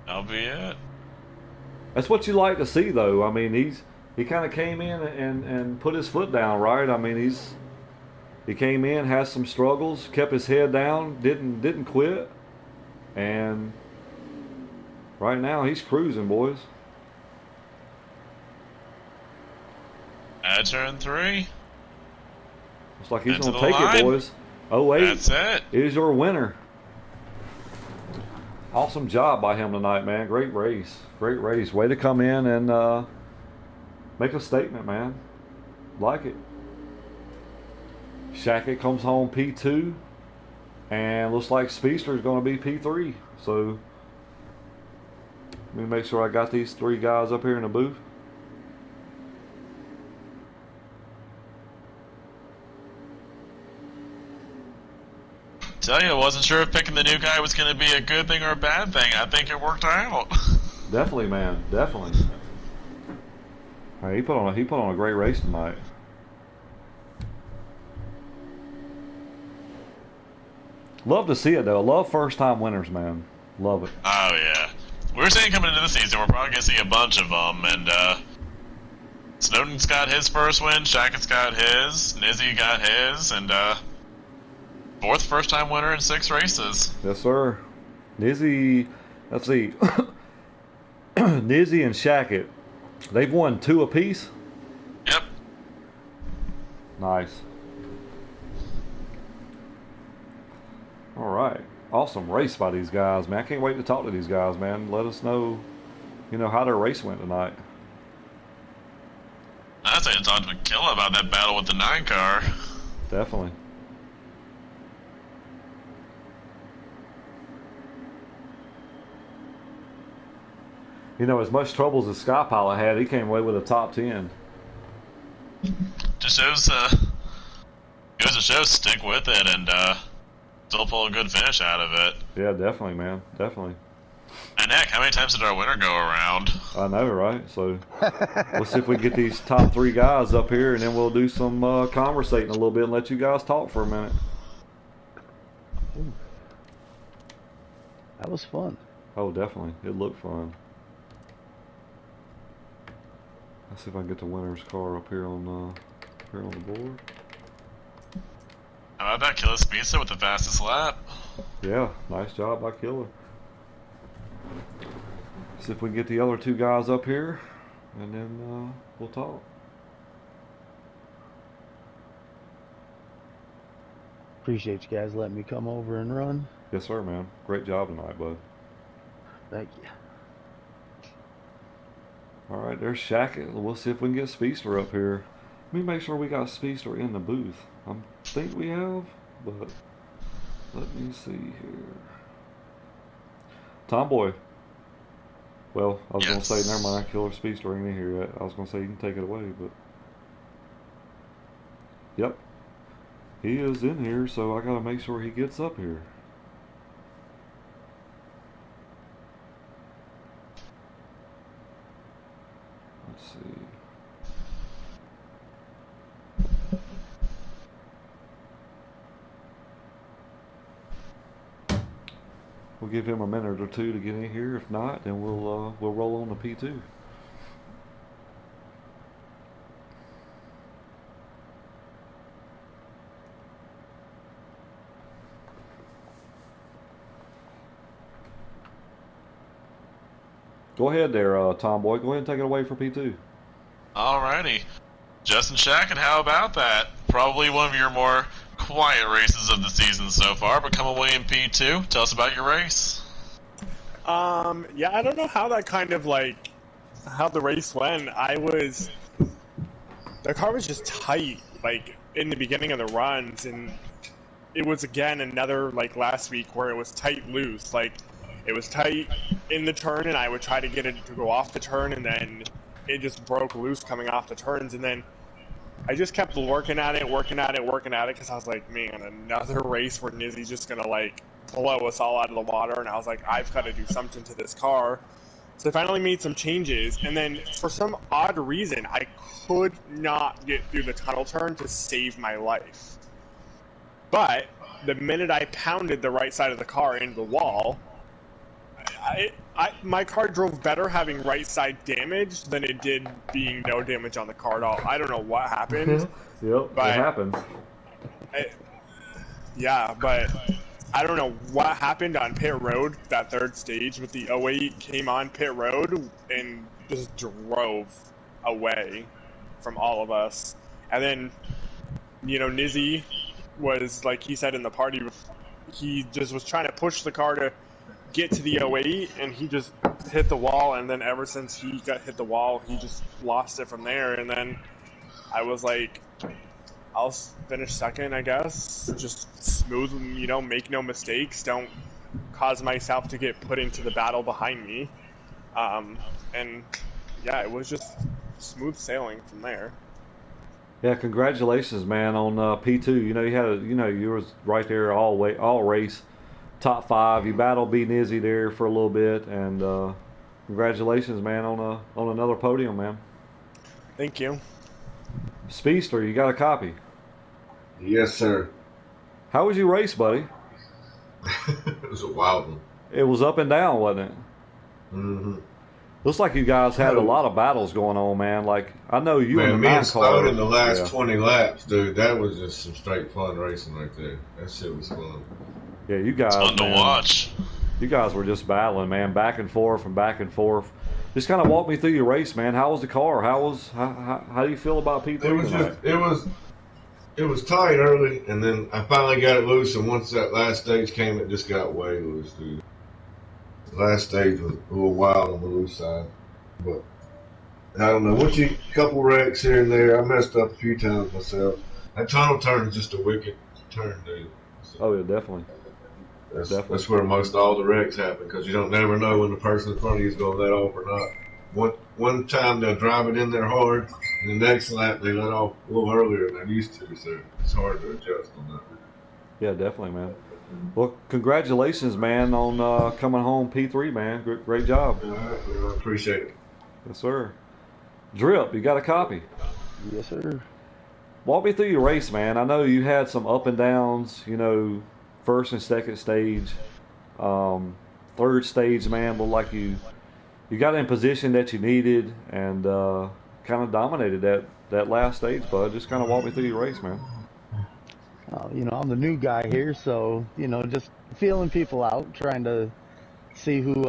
That'll be it. That's what you like to see, though. I mean, he kind of came in and put his foot down, right? I mean, he came in, has some struggles, kept his head down, didn't quit, and right now he's cruising, boys. At turn 3. Looks like he's going to take it, boys. 08 That's it. Is your winner. Awesome job by him tonight, man. Great race. Great race. Way to come in and make a statement, man. Like it. Shackett comes home P2. And looks like Speedster's going to be P3. So, let me make sure I got these 3 guys up here in the booth. Tell you, I wasn't sure if picking the new guy was going to be a good thing or a bad thing. I think it worked out. Definitely, man. Definitely. All right, he put on a great race tonight. Love to see it though. Love first time winners, man. Love it. Oh yeah. We were saying coming into the season we're probably going to see a bunch of them, and Snowden's got his first win, Shackett's got his, Nizzy got his, and 4th first-time winner in 6 races. Yes, sir. Nizzy, let's see. Nizzy and Shackett, they've won 2 apiece? Yep. Nice. All right. Awesome race by these guys, man. I can't wait to talk to these guys, man. Let us know, how their race went tonight. I'd say to talk to Killa about that battle with the 9 car. Definitely. As much trouble as the Sky Pilot had, he came away with a top 10. Just shows, goes to show, stick with it and still pull a good finish out of it. Yeah, definitely, man. Definitely. And Nick, how many times did our winner go around? I know, right? So, we'll see if we can get these top 3 guys up here, and then we'll do some conversating a little bit and let you guys talk for a minute. Ooh. That was fun. Oh, definitely. It looked fun. Let's see if I can get the winner's car up here on the board. How about that Killa Speedster with the fastest lap? Yeah, nice job by Killer. See if we can get the other 2 guys up here, and then we'll talk. Appreciate you guys letting me come over and run. Yes, sir, man. Great job tonight, bud. Thank you. All right, there's Shackett. We'll see if we can get Speedster up here. Let me make sure we got Speedster in the booth. I think we have, but let me see here. Tomboy. Well, I was going to say, never mind, Killer Speedster ain't in here yet. I was going to say you can take it away, but... Yep. He is in here, so I got to make sure he gets up here. Let's see. We'll give him a minute or 2 to get in here. If not, then we'll roll on to P2. Go ahead there, Tomboy. Go ahead and take it away for P2. Alrighty. Justin Shackett, how about that? Probably one of your more quiet races of the season so far, but come away in P2. Tell us about your race. Yeah, I don't know how that kind of, how the race went. The car was just tight, in the beginning of the runs, and it was, again, another, last week where it was tight loose. It was tight in the turn, and I would try to get it to go off the turn, and then it just broke loose coming off the turns, and then I just kept working at it, because I was like, man, another race where Nizzy's just gonna like blow us all out of the water, and I was like, I've got to do something to this car. So I finally made some changes, and then for some odd reason, I could not get through the tunnel turn to save my life. But the minute I pounded the right side of the car into the wall, my car drove better having right side damage than it did being no damage on the car at all. I don't know what happened. Yep, it happens. Yeah, but I don't know what happened on pit road, that third stage with the 08 came on pit road and just drove away from all of us. And then, Nizzy was, like he said in the party, he just was trying to push the car to get to the 08, and he just hit the wall, and then ever since he got hit the wall, he just lost it from there. And then I was like, I'll finish second, I guess. Just smooth, make no mistakes. Don't cause myself to get put into the battle behind me. And yeah, it was just smooth sailing from there. Yeah, congratulations, man, on P2. You was right there all race, top 5. You battled beat Nizzy there for a little bit, and congratulations, man, on another podium, man. Thank you. Speedster, you got a copy? Yes, sir. How was your race, buddy? It was a wild one. It was up and down, wasn't it? Mm-hmm. Looks like you guys had a lot of battles going on, man. Like, I know you and me and car Stone in the last 20 laps, dude. That was just some straight fun racing right there. That shit was fun. Yeah, you guys. It's fun to watch. You guys were just battling, man, back and forth and back and forth. Just kind of walk me through your race, man. How was the car? How do you feel about P3 It was tight early, and then I finally got it loose, and once that last stage came, it just got way loose, dude. The last stage was a little wild on the loose side, but I don't know. Once a couple wrecks here and there, I messed up a few times myself. That tunnel turn is just a wicked turn, dude. So Oh, yeah, definitely. that's where most all the wrecks happen, because you don't never know when the person in front of you is going to let off or not. One time they'll drive it in there hard, and the next lap they let off a little earlier than they used to, so it's hard to adjust on that. Yeah, definitely, man. Well, congratulations, man, on coming home P3, man. Great job. I appreciate it. Yes, sir. Drip, you got a copy? Yes, sir. Walk me through your race, man. I know you had some up and downs, first and second stage. Third stage, man, looked like you got in position that you needed and kind of dominated that last stage, bud. Just kind of walk me through your race, man. I'm the new guy here, so, just feeling people out, trying to see who,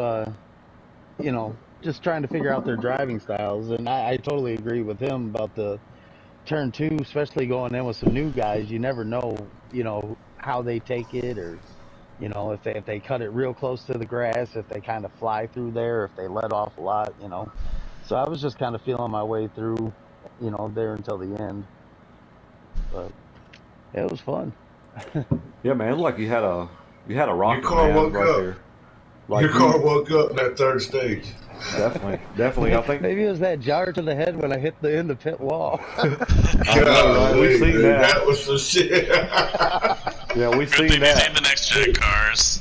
just trying to figure out their driving styles. And I totally agree with him about the turn 2, especially going in with some new guys. You never know, how they take it, or, if they cut it real close to the grass, if they kind of fly through there, if they let off a lot, So I was just kind of feeling my way through, there until the end. But it was fun. Yeah, man, it looked like you had a rocket, Your car man, woke right up. there. Like Your car woke up in that third stage. Definitely. I think Maybe it was that jar to the head when I hit the pit wall. right? We've seen that. That was some shit. Yeah, we've Good seen thing that. these ain't the next gen cars.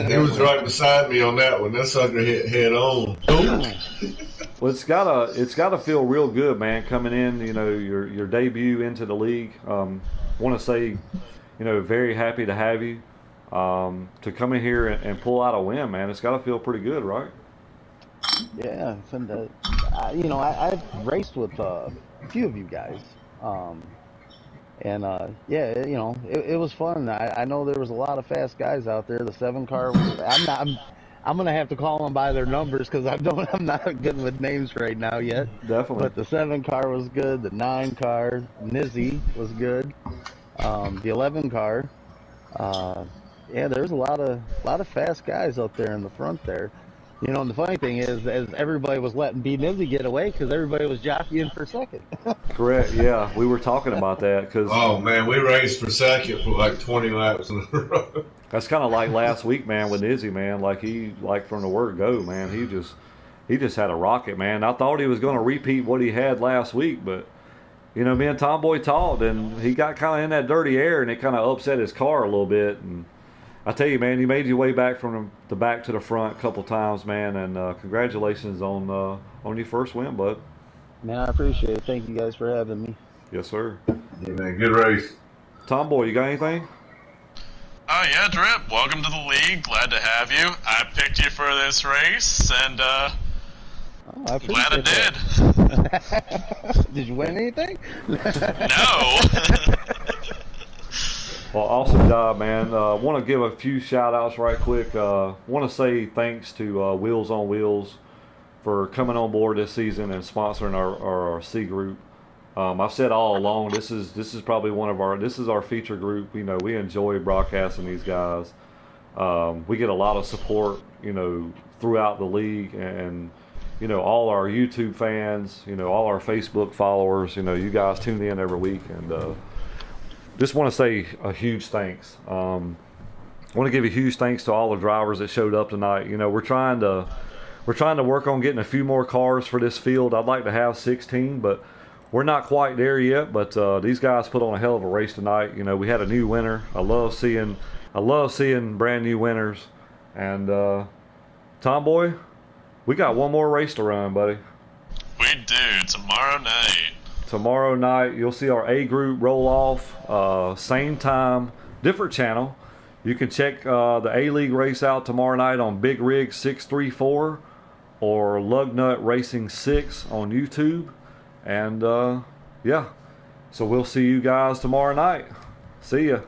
He was right beside me on that one. That sucker hit head on. Well, it's gotta feel real good, man. Coming in, your debut into the league. Want to say, very happy to have you. To come in here and pull out a win, man. It's got to feel pretty good, right? Yeah, and, I've raced with a few of you guys, it was fun. I know there was a lot of fast guys out there. The 7 car, I'm gonna have to call them by their numbers because I'm not good with names right now yet. Definitely. But the 7 car was good. The 9 car, Nizzy was good. The 11 car, there's a lot of fast guys out there in the front there. And the funny thing is everybody was letting B Nizzy get away because everybody was jockeying for second. Correct. Yeah, we were talking about that because. Oh man, we raced for second for like 20 laps in a row. That's kind of like last week, man, with Nizzy, man. Like from the word go, man, he just had a rocket, man. I thought he was going to repeat what he had last week, but you know, me and Tomboy talked, and he got kind of in that dirty air, and it kind of upset his car a little bit. And I tell you, man, you made your way back from the back to the front a couple times, man, and congratulations on your first win, bud. Man, I appreciate it. Thank you guys for having me. Yes, sir. Yeah, man, good race. Tomboy, you got anything? Oh yeah, Drip. Welcome to the league. Glad to have you. I picked you for this race, and I glad I appreciate did. that. Did you win anything? No. Well, awesome job, man. Want to give a few shout-outs right quick. Want to say thanks to Wheels on Wheels for coming on board this season and sponsoring our C group. I've said all along, this is probably this is our feature group. You know, we enjoy broadcasting these guys. We get a lot of support, you know, throughout the league, and you know, all our YouTube fans, you know, all our Facebook followers. You know, you guys tune in every week, and just want to say a huge thanks. I want to give a huge thanks to all the drivers that showed up tonight. You know, we're trying to work on getting a few more cars for this field. I'd like to have 16, but we're not quite there yet. But these guys put on a hell of a race tonight. You know, we had a new winner. I love seeing brand new winners. And Tomboy, we got one more race to run, buddy. We do, tomorrow night. Tomorrow night, you'll see our A group roll off. Same time, different channel. You can check the A League race out tomorrow night on Big Rig 634 or Lugnut Racing 6 on YouTube. And yeah, so we'll see you guys tomorrow night. See ya.